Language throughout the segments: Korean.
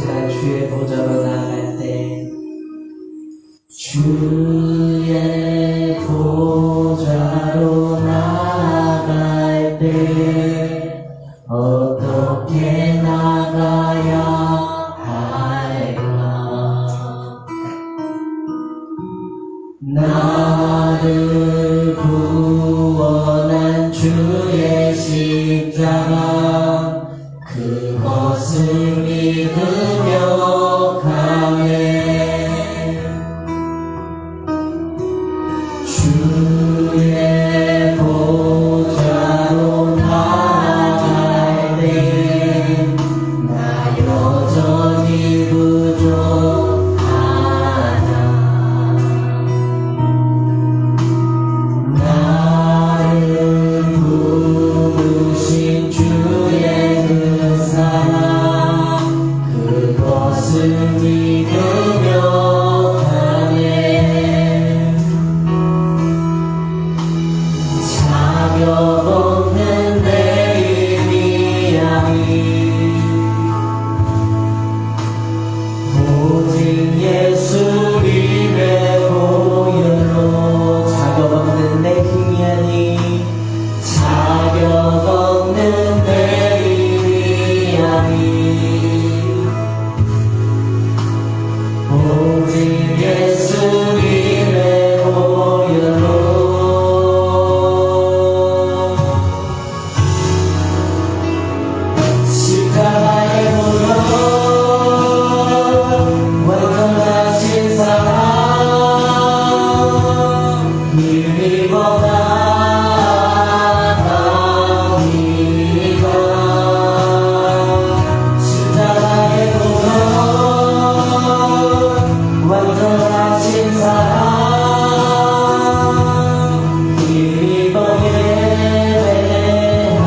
나가시다 주의 보좌로 나갈 때 주의 보좌로 나갈 때 어떻게 나가야 할까? 나를 구원한 주의 십자가 그것을 믿으며 가네. 주의 보좌로 나갈 때 나 여전히 부족하다. 나를 부르신 주의 그 사랑 그것을 믿으며 가네. 자격 없는 내 이야기 오직 예수님의 보혈로 자격 없는 내 힘이 아니 자격 없는 내 힘이 아니 오직 예수님의 보혈로 십자가의 보혈 완전하신 사랑 힘입어다 답니다. 십자가의 보혈 완전하신 사랑 힘입어 예배합니다.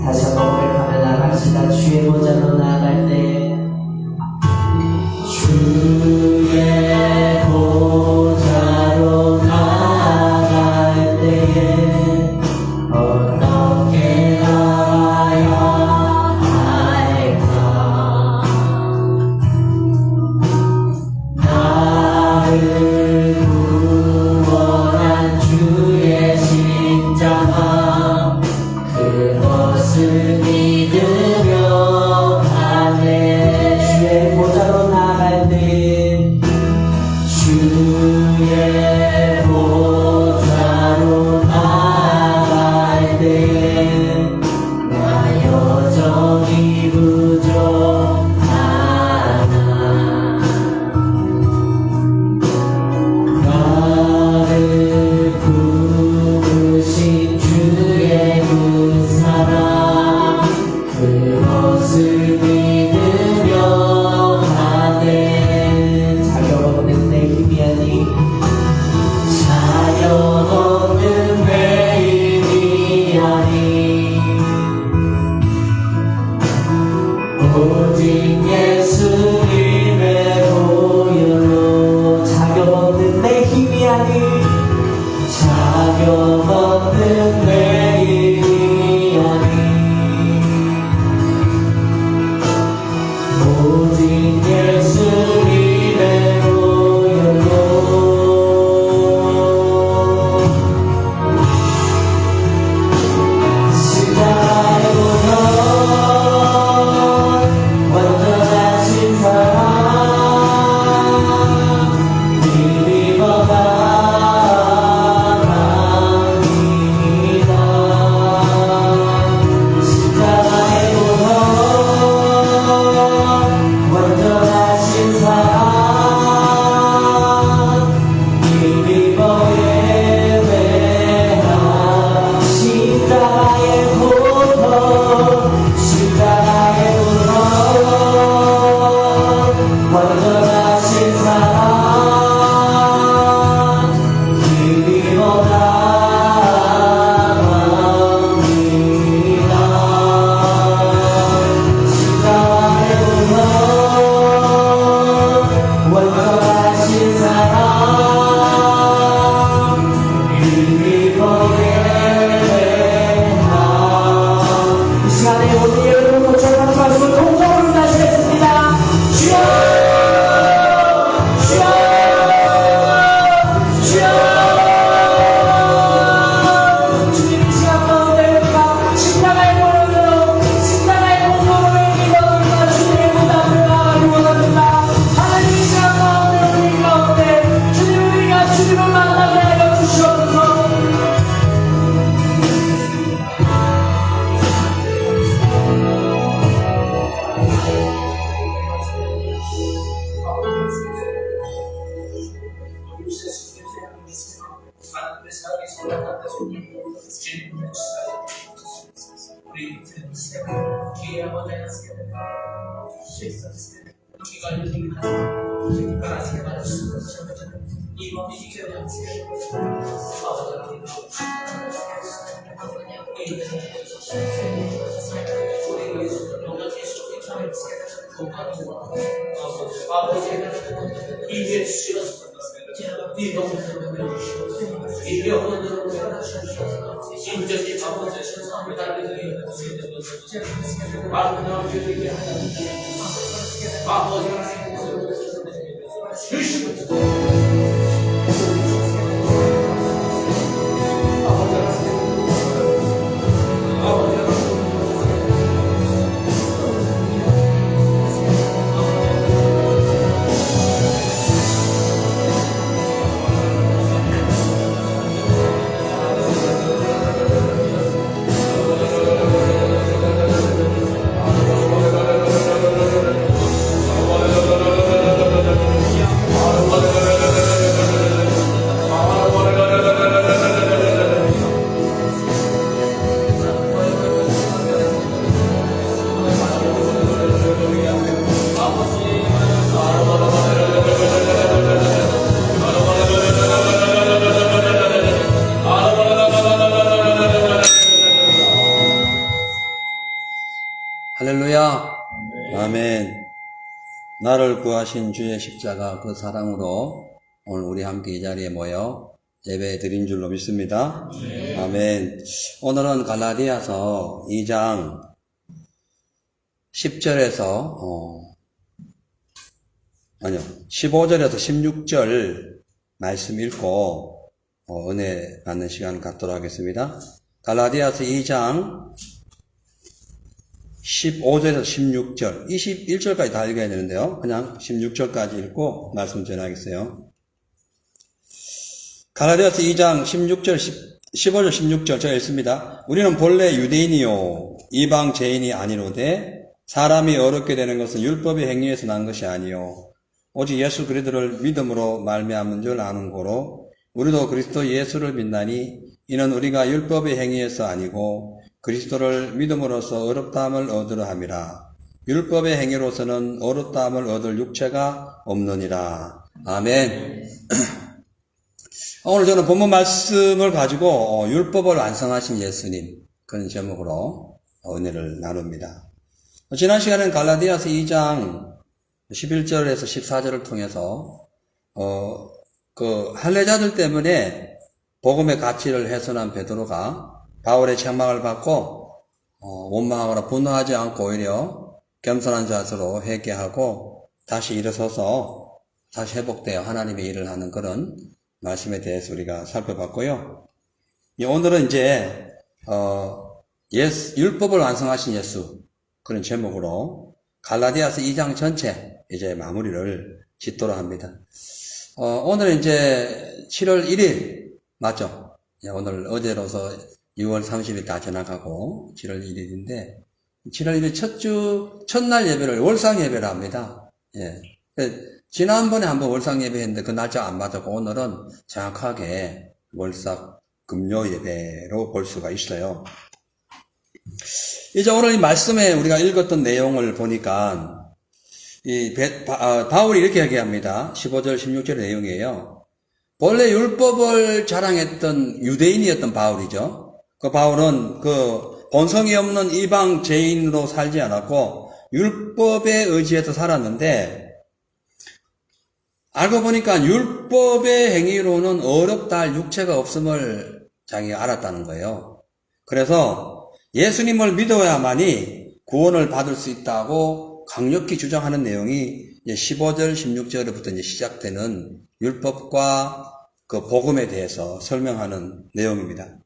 다시 한번 고백하며 나갑시다. 주의 보좌로 나갈 때 주의 보좌로 나갈 때에 어떻게 나가야 할까? 나를 구원한 주의 십자가 그것을 믿으며 가네. 주의 보좌로 나갈 때 주의 보좌로 나갈 때 나 여전히 부족하나. 나를 부르신 주의 그 사랑 그것을 믿으며 가네. 자격 없는 내 힘이 아니 자격 없는 내 힘이 아니 오직 예수님의 보혈로 자격 없는 내 힘이 아니 자격 없는 내 힘이 아니 오직 예수님의 보혈로 십자가의 보혈 완전하신 할렐루야. 아멘. 나를 구하신 주의 십자가 그 사랑으로 오늘 우리 함께 이 자리에 모여 예배 드린 줄로 믿습니다. 아멘. 오늘은 갈라디아서 2장 10절에서 15절에서 16절 말씀 읽고 은혜 받는 시간 갖도록 하겠습니다. 갈라디아서 2장 15절에서 16절, 21절까지 다 읽어야 되는데요. 그냥 16절까지 읽고 말씀 전하겠어요. 갈라디아서 2장 15절, 16절 제가 읽습니다. 우리는 본래 유대인이요 이방 죄인이 아니로되 사람이 어렵게 되는 것은 율법의 행위에서 난 것이 아니요 오직 예수 그리스도를 믿음으로 말미암은 줄 아는 고로 우리도 그리스도 예수를 믿나니 이는 우리가 율법의 행위에서 아니고 그리스도를 믿음으로써 어렵다함을 얻으려 함이라. 율법의 행위로서는 어렵다함을 얻을 육체가 없느니라. 아멘. 오늘 저는 본문 말씀을 가지고 율법을 완성하신 예수님 그런 제목으로 은혜를 나눕니다. 지난 시간에는 갈라디아서 2장 11절에서 14절을 통해서 할례자들 때문에 복음의 가치를 훼손한 베드로가 바울의 책망을 받고 원망하거나 분노하지 않고 오히려 겸손한 자세로 회개하고 다시 일어서서 다시 회복되어 하나님의 일을 하는 그런 말씀에 대해서 우리가 살펴봤고요. 오늘은 이제 율법을 완성하신 예수 그런 제목으로 갈라디아서 2장 전체 이제 마무리를 짓도록 합니다. 오늘은 이제 7월 1일 맞죠? 오늘 어제로서 6월 30일 다 지나가고 7월 1일인데 7월 1일 첫날 예배를 월상 예배를 합니다. 예. 지난번에 한번 월상 예배 했는데 그 날짜 안 맞았고 오늘은 정확하게 월삭 금요 예배로 볼 수가 있어요. 이제 오늘 이 말씀에 우리가 읽었던 내용을 보니까 바울이 이렇게 얘기합니다. 15절 16절 내용이에요. 본래 율법을 자랑했던 유대인이었던 바울이죠. 그 바울은 본성이 없는 이방 죄인으로 살지 않았고 율법에 의지해서 살았는데 알고 보니까 율법의 행위로는 어렵다 할 육체가 없음을 자기가 알았다는 거예요. 그래서 예수님을 믿어야만이 구원을 받을 수 있다고 강력히 주장하는 내용이 15절 16절부터 이제 시작되는 율법과 그 복음에 대해서 설명하는 내용입니다.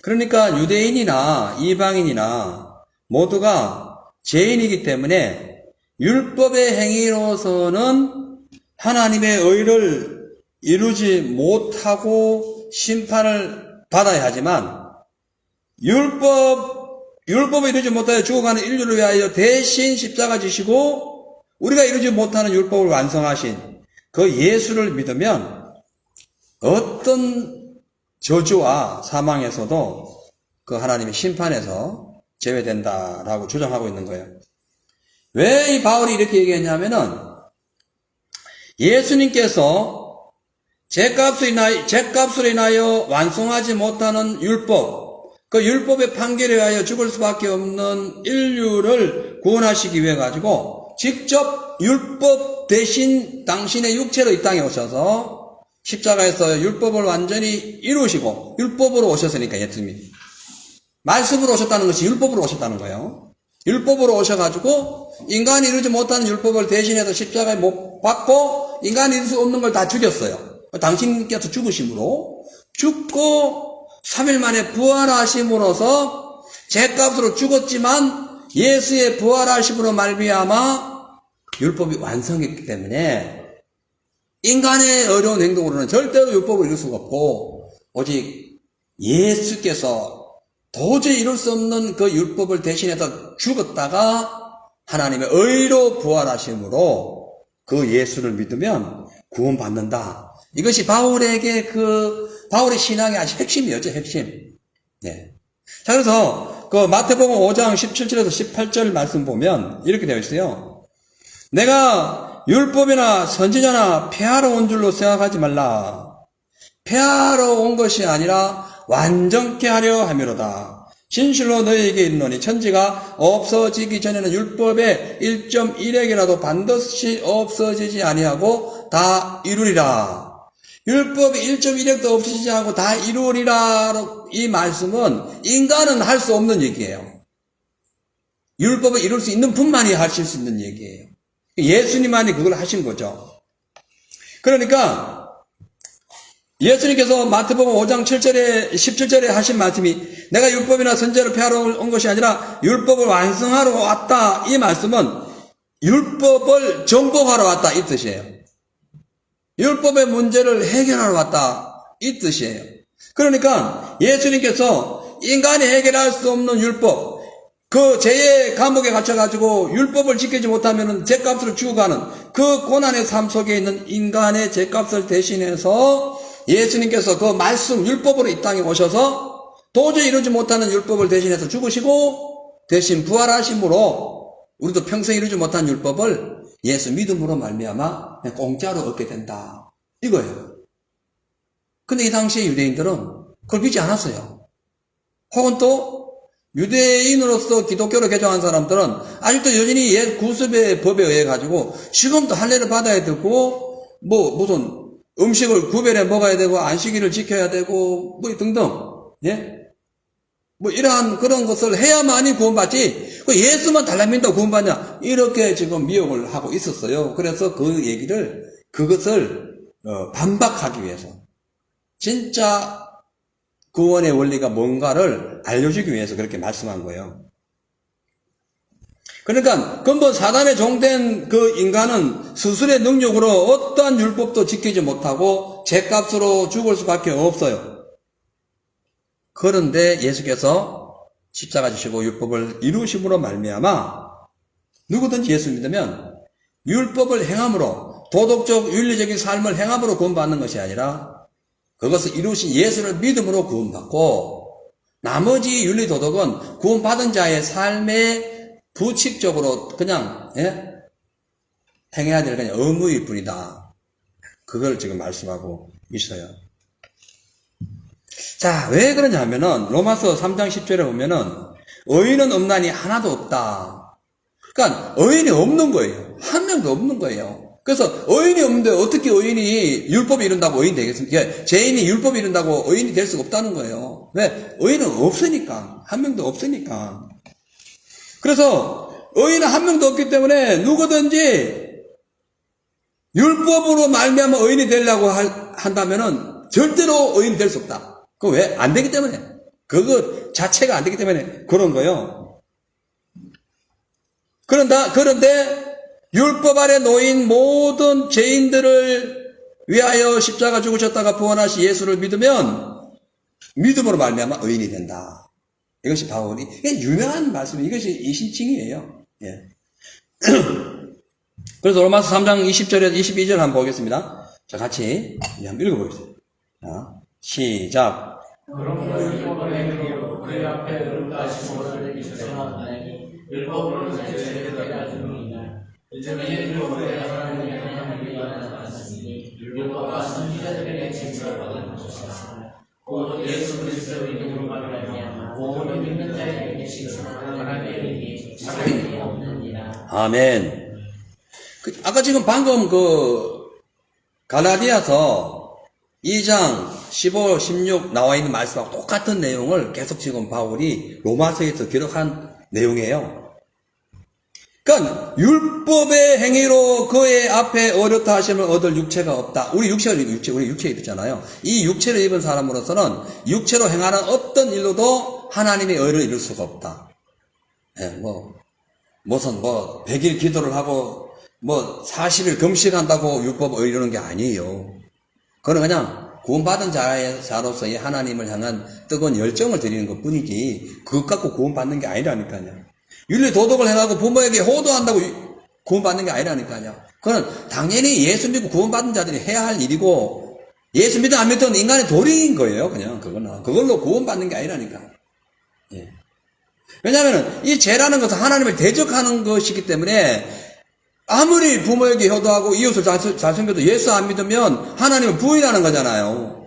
그러니까 유대인이나 이방인이나 모두가 죄인이기 때문에 율법의 행위로서는 하나님의 의를 이루지 못하고 심판을 받아야 하지만 율법을 이루지 못하여 죽어가는 인류를 위하여 대신 십자가 지시고 우리가 이루지 못하는 율법을 완성하신 그 예수를 믿으면 어떤 저주와 사망에서도 그 하나님의 심판에서 제외된다라고 주장하고 있는 거예요. 왜 이 바울이 이렇게 얘기했냐면은 예수님께서 죄값으로 인하여 완성하지 못하는 율법, 그 율법의 판결에 의하여 죽을 수밖에 없는 인류를 구원하시기 위해 가지고 직접 율법 대신 당신의 육체로 이 땅에 오셔서 십자가에서 율법을 완전히 이루시고 율법으로 오셨으니까 예수님이 말씀으로 오셨다는 것이 율법으로 오셨다는 거예요. 율법으로 오셔가지고 인간이 이루지 못하는 율법을 대신해서 십자가에 못 박고 인간이 이룰 수 없는 걸 다 죽였어요. 당신께서 죽으심으로 죽고 3일 만에 부활하심으로써 죄값으로 죽었지만 예수의 부활하심으로 말미암아 율법이 완성했기 때문에 인간의 어려운 행동으로는 절대로 율법을 이룰 수가 없고 오직 예수께서 도저히 이룰 수 없는 그 율법을 대신해서 죽었다가 하나님의 의로 부활하심으로 그 예수를 믿으면 구원받는다. 이것이 바울의 신앙의 아주 핵심이었죠, 핵심. 네. 자, 그래서 그 마태복음 5장 17절에서 18절 말씀 보면 이렇게 되어 있어요. 내가 율법이나 선지자나 폐하러 온 줄로 생각하지 말라. 폐하러 온 것이 아니라 완전케 하려 함이로다. 진실로 너희에게 이르노니 천지가 없어지기 전에는 율법의 1.1핵이라도 반드시 없어지지 아니하고 다 이루리라. 율법이 1.1핵도 없어지지 않고 다 이루리라. 이 말씀은 인간은 할 수 없는 얘기예요. 율법을 이룰 수 있는 분만이 하실 수 있는 얘기예요. 예수님만이 그걸 하신 거죠. 그러니까 예수님께서 마태복음 5장 7절에 17절에 하신 말씀이 내가 율법이나 선지자를 폐하러 온 것이 아니라 율법을 완성하러 왔다. 이 말씀은 율법을 정복하러 왔다. 이 뜻이에요. 율법의 문제를 해결하러 왔다. 이 뜻이에요. 그러니까 예수님께서 인간이 해결할 수 없는 율법, 그 죄의 감옥에 갇혀가지고 율법을 지키지 못하면 죄값으로 죽어가는 그 고난의 삶 속에 있는 인간의 죄값을 대신해서 예수님께서 그 말씀 율법으로 이 땅에 오셔서 도저히 이루지 못하는 율법을 대신해서 죽으시고 대신 부활하심으로 우리도 평생 이루지 못한 율법을 예수 믿음으로 말미암아 그냥 공짜로 얻게 된다. 이거예요. 근데 이 당시에 유대인들은 그걸 믿지 않았어요. 혹은 또 유대인으로서 기독교로 개종한 사람들은 아직도 여전히 옛 구습의 법에 의해 가지고 지금도 할례를 받아야 되고 무슨 음식을 구별해 먹어야 되고 안식일을 지켜야 되고 등등 이러한 그런 것을 해야만이 구원받지 예수만 달랑 믿는다고 구원받냐 이렇게 지금 미혹을 하고 있었어요. 그래서 그것을 반박하기 위해서 진짜 구원의 원리가 뭔가를 알려주기 위해서 그렇게 말씀한 거예요. 그러니까 근본 사단에 종된 그 인간은 스스로의 능력으로 어떠한 율법도 지키지 못하고 죄값으로 죽을 수밖에 없어요. 그런데 예수께서 십자가 지시고 율법을 이루심으로 말미암아 누구든지 예수 믿으면 율법을 행함으로 도덕적 윤리적인 삶을 행함으로 구원받는 것이 아니라 그것을 이루신 예수를 믿음으로 구원받고 나머지 윤리 도덕은 구원받은 자의 삶에 부칙적으로 그냥 행해야 될 그냥 의무일 뿐이다. 그걸 지금 말씀하고 있어요. 자, 왜 그러냐면은 로마서 3장 10절에 보면은 의인은 없나니 하나도 없다. 그러니까 의인이 없는 거예요. 한 명도 없는 거예요. 그래서 의인이 없는데 어떻게 의인이 율법이 이룬다고 의인 되겠습니까? 죄인이 율법이 이룬다고 의인이 될 수가 없다는 거예요. 왜? 의인은 없으니까. 한 명도 없으니까. 그래서 의인은 한 명도 없기 때문에 누구든지 율법으로 말미암아 의인이 되려고 한다면은 절대로 의인이 될 수 없다. 그거 왜? 안 되기 때문에. 그거 자체가 안 되기 때문에 그런 거예요. 그런데 율법 아래 놓인 모든 죄인들을 위하여 십자가 죽으셨다가 부활하신 예수를 믿으면 믿음으로 말미암아 의인이 된다. 이것이 바울이 유명한 말씀, 이것이 이신칭이에요. 예. 그래서 로마서 3장 20절에서 22절 한번 보겠습니다. 자, 같이 한번 읽어보겠습니다. 자, 시작. 그러므로 율법의 행위로 그 앞에 의롭다 하신 것을 미쳐나가니 율법으로 죄를 깨달음이니라. 이는 율법에 하나님의 하나님이 나타났으니 율법과 선지자들에게 징표를 받은 것이었으나 곧 예수 그리스도의 이름으로 말하며 모든 믿는 자에게 징표를 하나님의 이름이 자격이 없느니라. 아멘. 아까 지금 방금 갈라디아서 2장 15, 16 나와 있는 말씀하고 똑같은 내용을 계속 지금 바울이 로마서에서 기록한 내용이에요. 그러니까 율법의 행위로 그의 앞에 어렵다 하심을 얻을 육체가 없다. 우리 육체 입었잖아요. 이 육체를 입은 사람으로서는 육체로 행하는 어떤 일로도 하나님의 의를 이룰 수가 없다. 예, 무슨 100일 기도를 하고 40일 금식한다고 율법을 이루는 게 아니에요. 그건 그냥 구원받은 자로서의 하나님을 향한 뜨거운 열정을 드리는 것 뿐이지 그것 갖고 구원받는 게 아니라니까요. 윤리 도덕을 행하고 부모에게 호도한다고 구원받는 게 아니라니까요. 그건 당연히 예수 믿고 구원받은 자들이 해야 할 일이고 예수 믿든 안 믿든 인간의 도리인 거예요. 그냥 그걸로 구원받는 게 아니라니까. 예. 왜냐하면 이 죄라는 것은 하나님을 대적하는 것이기 때문에 아무리 부모에게 효도하고 이웃을 잘 섬겨도 예수 안 믿으면 하나님을 부인하는 거잖아요.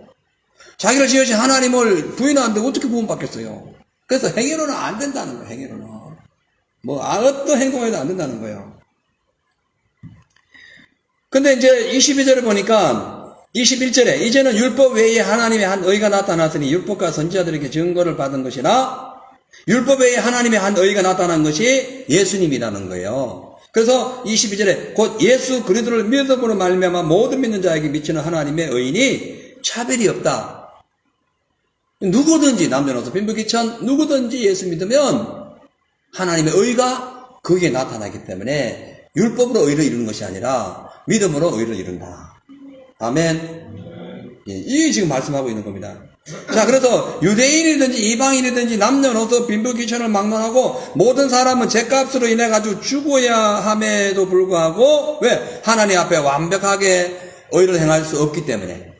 자기를 지으신 하나님을 부인하는데 어떻게 구원받겠어요? 그래서 행위로는 안 된다는 거예요. 행위로는 어떤 행동해도 안 된다는 거예요. 근데 이제 22절을 보니까 21절에 이제는 율법 외에 하나님의 한 의가 나타났으니 율법과 선지자들에게 증거를 받은 것이나 율법 외에 하나님의 한 의가 나타난 것이 예수님이라는 거예요. 그래서 22절에 곧 예수 그리스도를 믿음으로 말미암아 모든 믿는 자에게 미치는 하나님의 의인이 차별이 없다. 누구든지 남녀노소 빈부귀천 누구든지 예수 믿으면 하나님의 의가 거기에 나타나기 때문에 율법으로 의를 이루는 것이 아니라 믿음으로 의를 이룬다. 아멘. 예, 이게 지금 말씀하고 있는 겁니다. 자, 그래서 유대인이든지 이방인이든지 남녀노소 빈부귀천을 막론하고 모든 사람은 죄값으로 인해 가지고 죽어야 함에도 불구하고 왜? 하나님 앞에 완벽하게 의를 행할 수 없기 때문에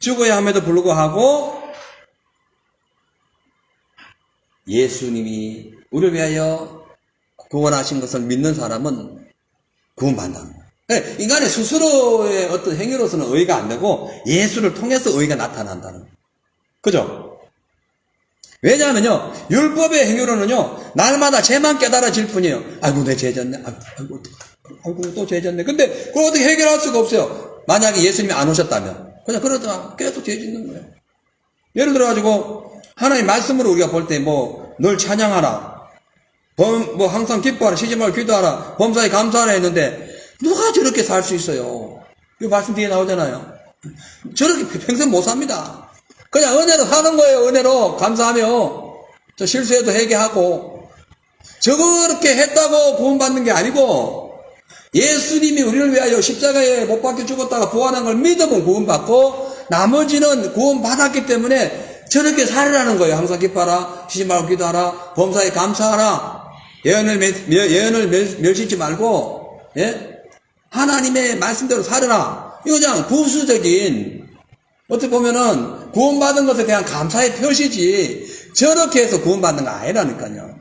죽어야 함에도 불구하고 예수님이 우리를 위하여 구원하신 것을 믿는 사람은 구원받는다는 거예요. 인간의 스스로의 어떤 행위로서는 의가 안 되고 예수를 통해서 의가 나타난다는 거예요. 그죠? 왜냐하면요, 율법의 행위로는요, 날마다 죄만 깨달아질 뿐이에요. 아이고, 내 죄 졌네. 아이고, 또 죄 졌네. 근데 그걸 어떻게 해결할 수가 없어요. 만약에 예수님이 안 오셨다면. 그냥 그러다가 계속 죄 짓는 거예요. 예를 들어가지고, 하나님 말씀으로 우리가 볼 때 늘 찬양하라. 항상 기뻐하라. 쉬지 말고 기도하라. 범사에 감사하라 했는데, 누가 저렇게 살 수 있어요? 이 말씀 뒤에 나오잖아요. 저렇게 평생 못 삽니다. 그냥 은혜로 사는 거예요. 은혜로 감사하며 저 실수해도 회개하고 저렇게 했다고 구원받는 게 아니고 예수님이 우리를 위하여 십자가에 못 박혀 죽었다가 부활한 걸 믿으면 구원받고 나머지는 구원받았기 때문에 저렇게 살으라는 거예요. 항상 기뻐하라. 쉬지 말고 기도하라. 범사에 감사하라. 예언을 멸시지 말고 하나님의 말씀대로 살으라. 이거 그냥 부수적인 어떻게 보면은 구원받은 것에 대한 감사의 표시지 저렇게 해서 구원받는 거 아니라니까요.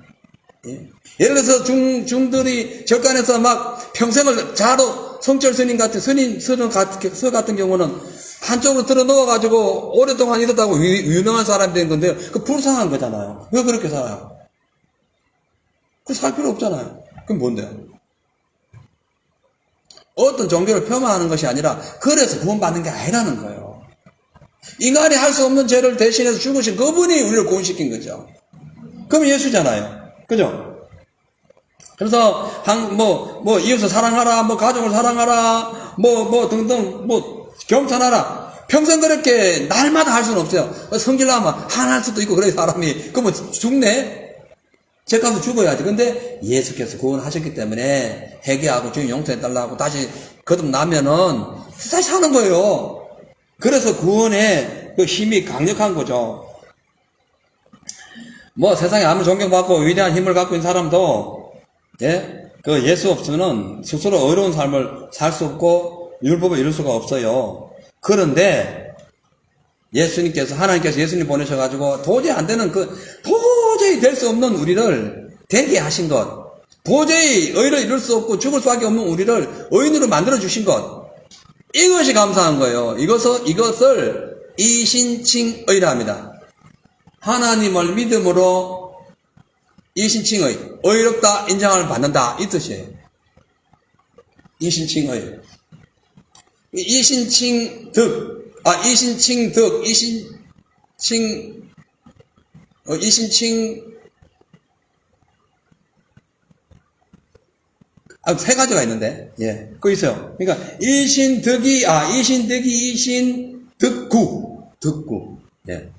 예를 들어서 중들이 절간에서 막 평생을 자로 성철 스님 같은 서 같은 경우는 한쪽으로 들어 넣어가지고 오랫동안 있었다고 유명한 사람이 된 건데 그 불쌍한 거잖아요. 왜 그렇게 살아요? 그 살 필요 없잖아요. 그럼 뭔데요? 어떤 종교를 폄하하는 것이 아니라 그래서 구원받는 게 아니라는 거예요. 인간이 할 수 없는 죄를 대신해서 죽으신 그분이 우리를 구원시킨 거죠. 그럼 예수잖아요. 그죠? 그래서 이웃을 사랑하라, 가족을 사랑하라, 등등, 겸손하라. 평생 그렇게 날마다 할 수는 없어요. 성질나면 하나 할 수도 있고 그래 사람이. 그러면 죽네? 죄값을 죽어야지. 근데 예수께서 구원하셨기 때문에 회개하고 주님 용서해달라고 다시 거듭나면은 다시 하는 거예요. 그래서 구원의 그 힘이 강력한 거죠. 세상에 아무리 존경받고 위대한 힘을 갖고 있는 사람도 그 예수 없으면은 스스로 어려운 삶을 살 수 없고 율법을 이룰 수가 없어요. 그런데 예수님께서, 하나님께서 예수님 보내셔가지고 도저히 안 되는 도저히 될 수 없는 우리를 되게 하신 것. 도저히 의를 이룰 수 없고 죽을 수밖에 없는 우리를 의인으로 만들어주신 것. 이것이 감사한 거예요. 이것을 이신칭의라 합니다. 하나님을 믿음으로 이신칭의, 의롭다 인정을 받는다, 이 뜻이에요. 이신칭의. 이신칭득, 세 가지가 있는데, 예, 그거 있어요. 그러니까, 이신득구, 예.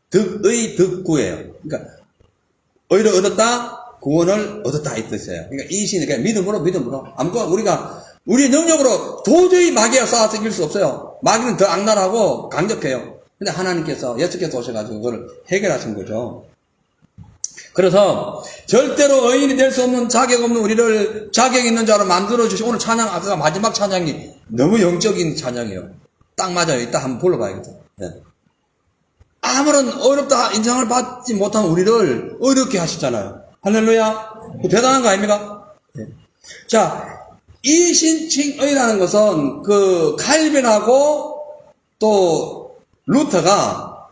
득의 득구예요. 그러니까, 의를 얻었다, 구원을 얻었다, 이 뜻이에요. 그러니까, 그러니까 믿음으로. 아무튼, 우리 능력으로 도저히 마귀와 싸워서 이길 수 없어요. 마귀는 더 악랄하고 강력해요. 근데 하나님께서, 예수께서 오셔가지고 그걸 해결하신 거죠. 그래서 절대로 의인이 될 수 없는 자격 없는 우리를 자격 있는 자로 만들어주시고, 오늘 찬양, 아까 마지막 찬양이 너무 영적인 찬양이에요. 딱 맞아요. 이따 한번 불러봐야겠다. 네. 아무런 어렵다 인정을 받지 못한 우리를 어렵게 하시잖아요. 할렐루야. 대단한 거 아닙니까? 네. 자, 이신칭의라는 것은 칼빈하고 또 루터가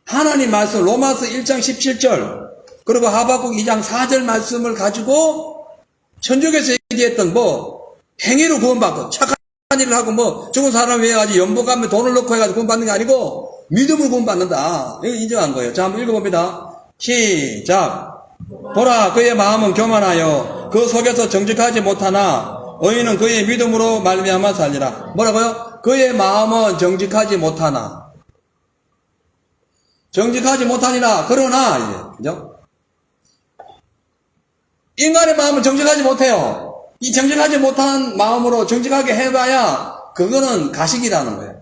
하나님 말씀 로마서 1장 17절 그리고 하박국 2장 4절 말씀을 가지고 천주교에서 얘기했던 행위로 구원받고 착한 일을 하고 죽은 사람 위해 가지고 연복하면 돈을 넣고 해가지고 구원받는 게 아니고 믿음으로 구원받는다. 이거 인정한 거예요. 자, 한번 읽어봅니다. 시작. 보라, 그의 마음은 교만하여 그 속에서 정직하지 못하나 의인은 그의 믿음으로 말미암아 살리라. 뭐라고요? 그의 마음은 정직하지 못하나. 정직하지 못하니라. 그러나 이제 그죠? 인간의 마음은 정직하지 못해요. 이 정직하지 못한 마음으로 정직하게 해봐야 그거는 가식이라는 거예요.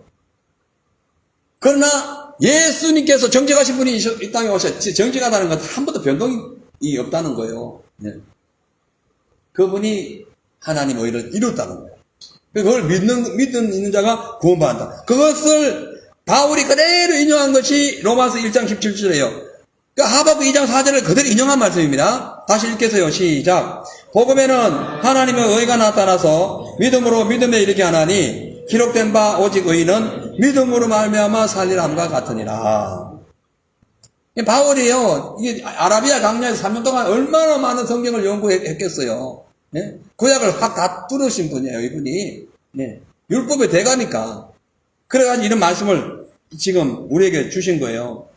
그러나 예수님께서 정직하신 분이 이 땅에 오셔 정직하다는 건 한 번도 변동이 없다는 거예요. 네. 그분이 하나님 의를 이뤘다는 거예요. 그걸 믿는 자가 구원받는다. 그것을 바울이 그대로 인용한 것이 로마서 1장 17절이에요. 그러니까 하박국 2장 4절을 그대로 인용한 말씀입니다. 다시 읽겠어요. 시작. 복음에는 하나님의 의가 나타나서 믿음으로 믿음에 이르게 하나니 기록된 바 오직 의인은 믿음으로 말미암아 살리람과 같으니라. 바울이요, 이게 아라비아 강야에서 3년 동안 얼마나 많은 성경을 연구했겠어요. 네? 구약을 확 다 뚫으신 분이에요, 이분이. 네. 율법의 대가니까. 그래가지고 이런 말씀을 지금 우리에게 주신 거예요.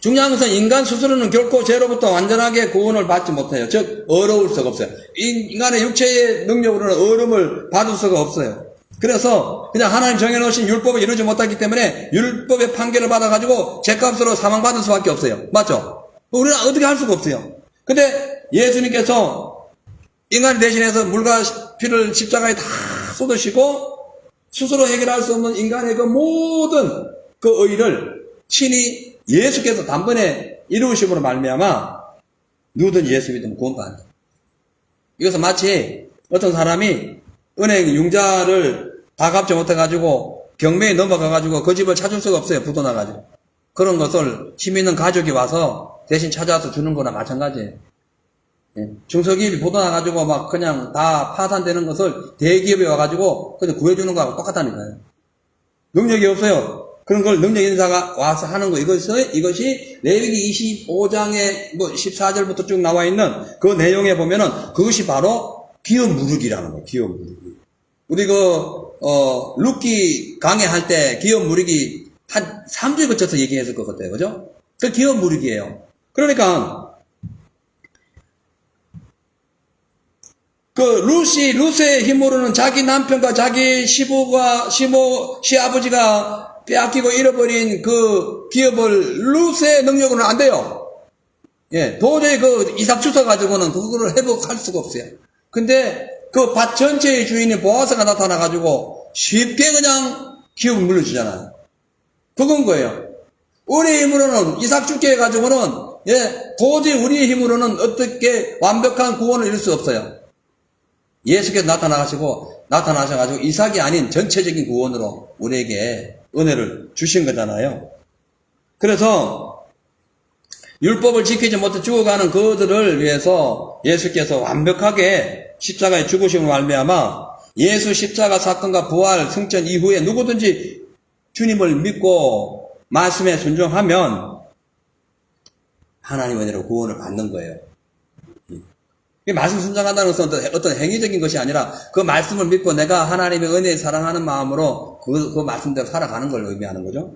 중요한 것은 인간 스스로는 결코 죄로부터 완전하게 구원을 받지 못해요. 즉, 어려울 수가 없어요. 인간의 육체의 능력으로는 어려움을 받을 수가 없어요. 그래서 그냥 하나님 정해놓으신 율법을 이루지 못하기 때문에 율법의 판결을 받아가지고 죄값으로 사망받을 수밖에 없어요. 맞죠? 우리는 어떻게 할 수가 없어요. 근데 예수님께서 인간을 대신해서 물과 피를 십자가에 다 쏟으시고 스스로 해결할 수 없는 인간의 그 모든 그 의를 친히 예수께서 단번에 이루심으로 말미암아 누구든 예수 믿으면 구원받는다. 이것은 마치 어떤 사람이 은행 융자를 다 갚지 못해가지고 경매에 넘어가가지고 그 집을 찾을 수가 없어요. 부도 나가지고. 그런 것을 힘 있는 가족이 와서 대신 찾아와서 주는 거나 마찬가지예요. 중소기업이 부도 나가지고 막 그냥 다 파산되는 것을 대기업이 와가지고 그냥 구해주는 거하고 똑같다니까요. 능력이 없어요. 그런 걸 능력 있는 자가 와서 하는 거. 이것이 레위기 25장에 14절부터 쭉 나와 있는 그 내용에 보면은 그것이 바로 기업 무르기라는 거예요. 기업 무르기. 우리 룻기 강해할 때 기업 무르기 한 3주에 거쳐서 얘기했을 것 같아요. 그죠? 그 기업 무르기예요. 그러니까 룻의 힘으로는 자기 남편과 자기 시아버지가 빼앗기고 잃어버린 그 기업을 룻의 능력으로는 안 돼요. 예, 도저히 이삭 주워 가지고는 그거를 회복할 수가 없어요. 근데 그 밭 전체의 주인인 보아스가 나타나가지고 쉽게 그냥 기업을 물려주잖아요. 그건 거예요. 우리의 힘으로는 이삭 죽게 해가지고는 도저히 우리의 힘으로는 어떻게 완벽한 구원을 이룰 수 없어요. 예수께서 나타나셔가지고 이삭이 아닌 전체적인 구원으로 우리에게 은혜를 주신 거잖아요. 그래서 율법을 지키지 못해 죽어가는 그들을 위해서 예수께서 완벽하게 십자가에 죽으심을 말미암아 예수 십자가 사건과 부활 승천 이후에 누구든지 주님을 믿고 말씀에 순종하면 하나님의 은혜로 구원을 받는 거예요. 말씀 순종한다는 것은 어떤 행위적인 것이 아니라 그 말씀을 믿고 내가 하나님의 은혜에 사랑하는 마음으로 그 말씀대로 살아가는 걸 의미하는 거죠.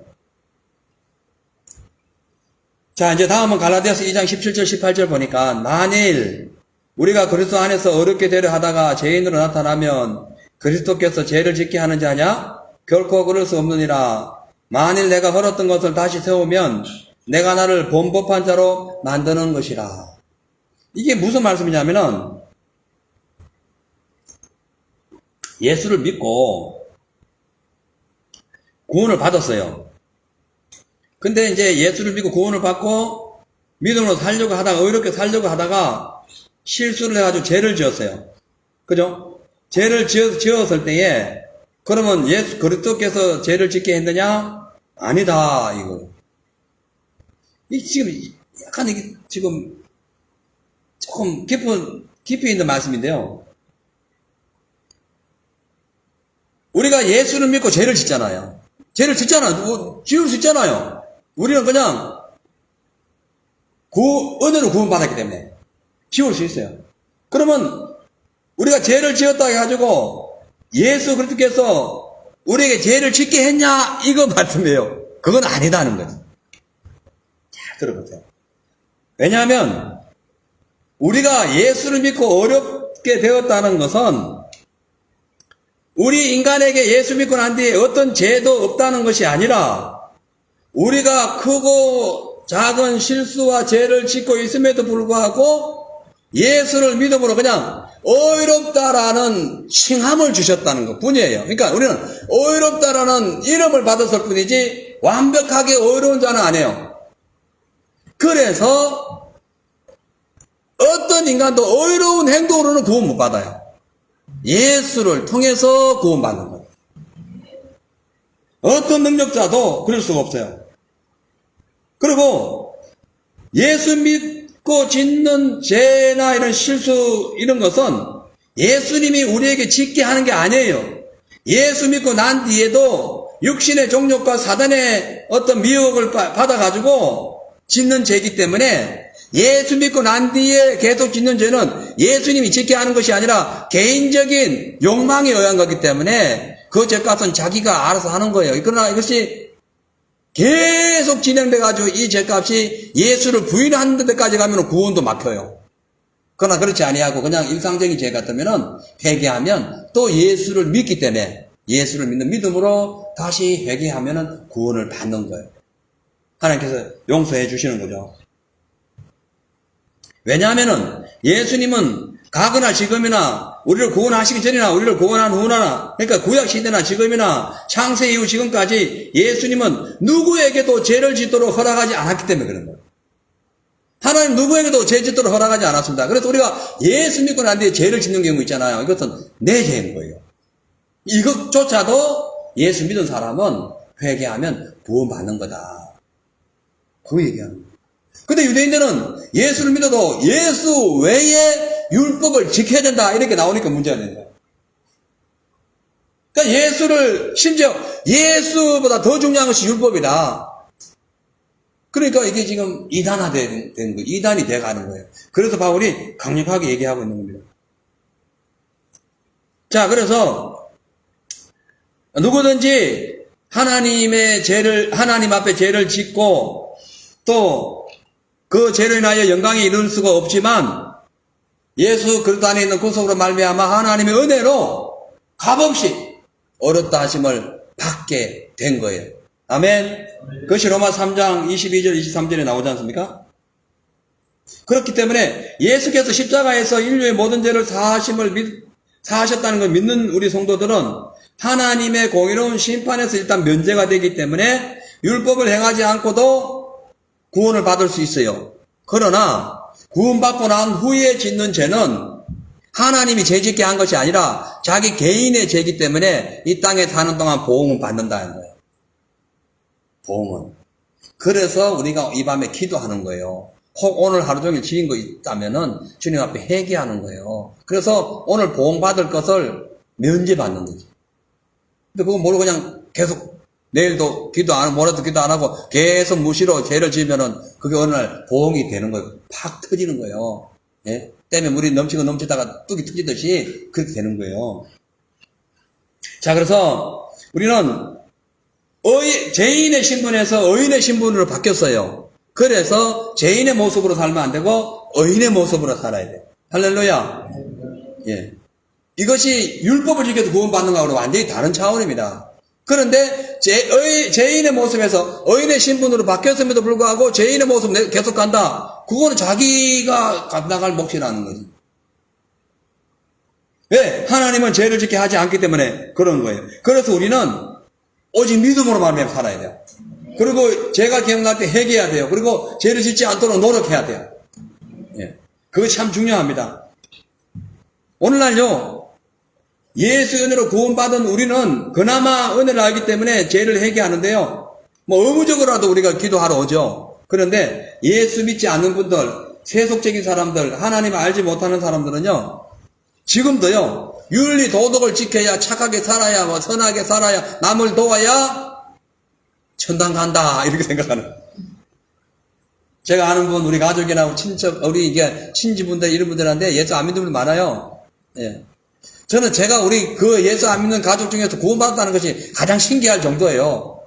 자, 이제 다음은 갈라디아서 2장 17절 18절 보니까 만일 우리가 그리스도 안에서 어렵게 되려 하다가 죄인으로 나타나면 그리스도께서 죄를 짓게 하는 자냐? 결코 그럴 수 없느니라. 만일 내가 헐었던 것을 다시 세우면 내가 나를 범법한 자로 만드는 것이라. 이게 무슨 말씀이냐면은 예수를 믿고 구원을 받았어요. 근데 이제 예수를 믿고 구원을 받고 믿음으로 살려고 하다가 의롭게 살려고 하다가 실수를 해가지고 죄를 지었어요. 그죠? 죄를 지었을 때에 그러면 예수 그리스도께서 죄를 짓게 했느냐? 아니다 이거. 이 지금 약간 이게 지금 조금 깊이 있는 말씀인데요. 우리가 예수를 믿고 죄를 짓잖아요. 죄를 짓잖아요. 지을 수 있잖아요. 우리는 그냥 은혜로 구원받았기 때문에 지울 수 있어요. 그러면 우리가 죄를 지었다 해가지고 예수 그리스도께서 우리에게 죄를 짓게 했냐? 이거 말씀이에요. 그건 아니다는 거죠. 잘 들어보세요. 왜냐하면 우리가 예수를 믿고 어렵게 되었다는 것은 우리 인간에게 예수 믿고 난 뒤에 어떤 죄도 없다는 것이 아니라 우리가 크고 작은 실수와 죄를 짓고 있음에도 불구하고 예수를 믿음으로 그냥 의롭다라는 칭함을 주셨다는 것 뿐이에요. 그러니까 우리는 의롭다라는 이름을 받았을 뿐이지 완벽하게 의로운 자는 아니에요. 그래서 어떤 인간도 의로운 행동으로는 구원 못 받아요. 예수를 통해서 구원받는 거예요. 어떤 능력자도 그럴 수가 없어요. 그리고 예수 믿고 짓는 죄나 이런 실수 이런 것은 예수님이 우리에게 짓게 하는 게 아니에요. 예수 믿고 난 뒤에도 육신의 종욕과 사단의 어떤 미혹을 받아가지고 짓는 죄이기 때문에 예수 믿고 난 뒤에 계속 짓는 죄는 예수님이 짓게 하는 것이 아니라 개인적인 욕망에 의한 거기 때문에 그 죄값은 자기가 알아서 하는 거예요. 그러나 이것이 계속 진행돼가지고 이 죄값이 예수를 부인하는 데까지 가면 구원도 막혀요. 그러나 그렇지 아니하고 그냥 일상적인 죄 같으면은 회개하면 또 예수를 믿기 때문에 예수를 믿는 믿음으로 다시 회개하면은 구원을 받는 거예요. 하나님께서 용서해 주시는 거죠. 왜냐하면은 예수님은 과거나 지금이나 우리를 구원하시기 전이나 우리를 구원한 후나 그러니까 구약시대나 지금이나 창세 이후 지금까지 예수님은 누구에게도 죄를 짓도록 허락하지 않았기 때문에 그런 거예요. 하나님 누구에게도 죄 짓도록 허락하지 않았습니다. 그래서 우리가 예수 믿고 난 뒤에 죄를 짓는 경우 있잖아요. 이것은 내 죄인 거예요. 이것조차도 예수 믿은 사람은 회개하면 구원받는 거다. 그 얘기하는 거예요. 근데 유대인들은 예수를 믿어도 예수 외에 율법을 지켜야 된다 이렇게 나오니까 문제가 되는 거예요. 그러니까 예수를 심지어 예수보다 더 중요한 것이 율법이다. 그러니까 이게 지금 이단화된 거예요. 이단이 돼가는 거예요. 그래서 바울이 강력하게 얘기하고 있는 겁니다. 자, 그래서 누구든지 하나님 앞에 죄를 짓고 또 그 죄로 인하여 영광에 이룰 수가 없지만 예수 그리스도 안에 있는 구속으로 말미암아 하나님의 은혜로 값없이 어렵다 하심을 받게 된 거예요. 아멘. 그것이 로마 3장 22절 23절에 나오지 않습니까? 그렇기 때문에 예수께서 십자가에서 인류의 모든 죄를 사하셨다는 걸 믿는 우리 성도들은 하나님의 공의로운 심판에서 일단 면제가 되기 때문에 율법을 행하지 않고도 구원을 받을 수 있어요. 그러나 구원받고 난 후에 짓는 죄는 하나님이 죄 짓게 한 것이 아니라 자기 개인의 죄이기 때문에 이 땅에 사는 동안 보응을 받는다는 거예요. 보험은. 그래서 우리가 이 밤에 기도하는 거예요. 혹 오늘 하루 종일 지은 거 있다면은 주님 앞에 회개하는 거예요. 그래서 오늘 보험받을 것을 면제받는 거지. 근데 그거 모르고 그냥 계속 내일도 기도 안 하고 모레도 기도 안 하고 계속 무시로 죄를 지으면은 그게 어느 날 보험이 되는 거예요. 팍 터지는 거예요. 예? 댐에 물이 넘치다가 뚝이 터지듯이 그렇게 되는 거예요. 자, 그래서 우리는 죄인의 신분에서 의인의 신분으로 바뀌었어요. 그래서 죄인의 모습으로 살면 안 되고 의인의 모습으로 살아야 돼요. 할렐루야. 예. 이것이 율법을 지켜서 구원받는 거하고는 완전히 다른 차원입니다. 그런데 죄인의 모습에서 의인의 신분으로 바뀌었음에도 불구하고 죄인의 모습 계속 간다. 그거는 자기가 감당할 몫이라는 거지. 왜? 하나님은 죄를 짓게 하지 않기 때문에 그런 거예요. 그래서 우리는 오직 믿음으로 말미암아 살아야 돼요. 그리고 죄가 기억날 때 회개해야 돼요. 그리고 죄를 짓지 않도록 노력해야 돼요. 예. 그거 참 중요합니다. 오늘날요, 예수 은혜로 구원받은 우리는 그나마 은혜를 알기 때문에 죄를 회개하는데요. 뭐 의무적으로라도 우리가 기도하러 오죠. 그런데 예수 믿지 않는 분들, 세속적인 사람들, 하나님을 알지 못하는 사람들은요, 지금도요, 윤리 도덕을 지켜야 착하게 살아야 뭐 선하게 살아야 남을 도와야 천당 간다 이렇게 생각하는. 제가 아는 분, 우리 가족이나 친척, 우리 이게 친지분들 이런 분들한테 예수 안 믿는 분 많아요. 예. 저는 제가 우리 그 예수 안 믿는 가족 중에서 구원받았다는 것이 가장 신기할 정도예요.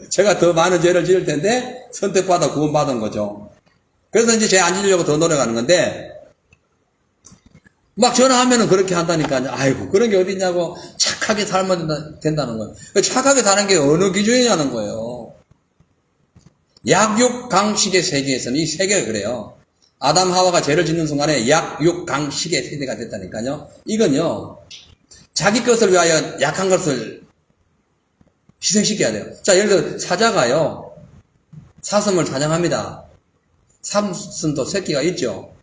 제가 더 많은 죄를 지을 텐데 선택받아 구원받은 거죠. 그래서 이제 죄 안 지으려고 더 노력하는 건데, 막 전화하면은 그렇게 한다니까요. 아이고, 그런 게 어딨냐고. 착하게 살면 된다는 거예요. 착하게 사는 게 어느 기준이냐는 거예요. 약육강식의 세계에서는 이 세계가 그래요. 아담 하와가 죄를 짓는 순간에 약육강식의 세대가 됐다니까요. 이건요, 자기 것을 위하여 약한 것을 희생시켜야 돼요. 자, 예를 들어 사자가요, 사슴을 사냥합니다. 사슴도 새끼가 있죠.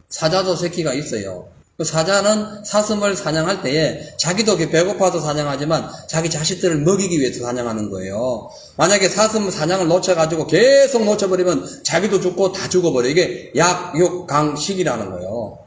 사자도 새끼가 있어요. 그 사자는 사슴을 사냥할 때에 자기도 배고파서 사냥하지만 자기 자식들을 먹이기 위해서 사냥하는 거예요. 만약에 사슴 사냥을 놓쳐가지고 계속 놓쳐버리면 자기도 죽고 다 죽어버려요. 이게 약육강식이라는 거예요.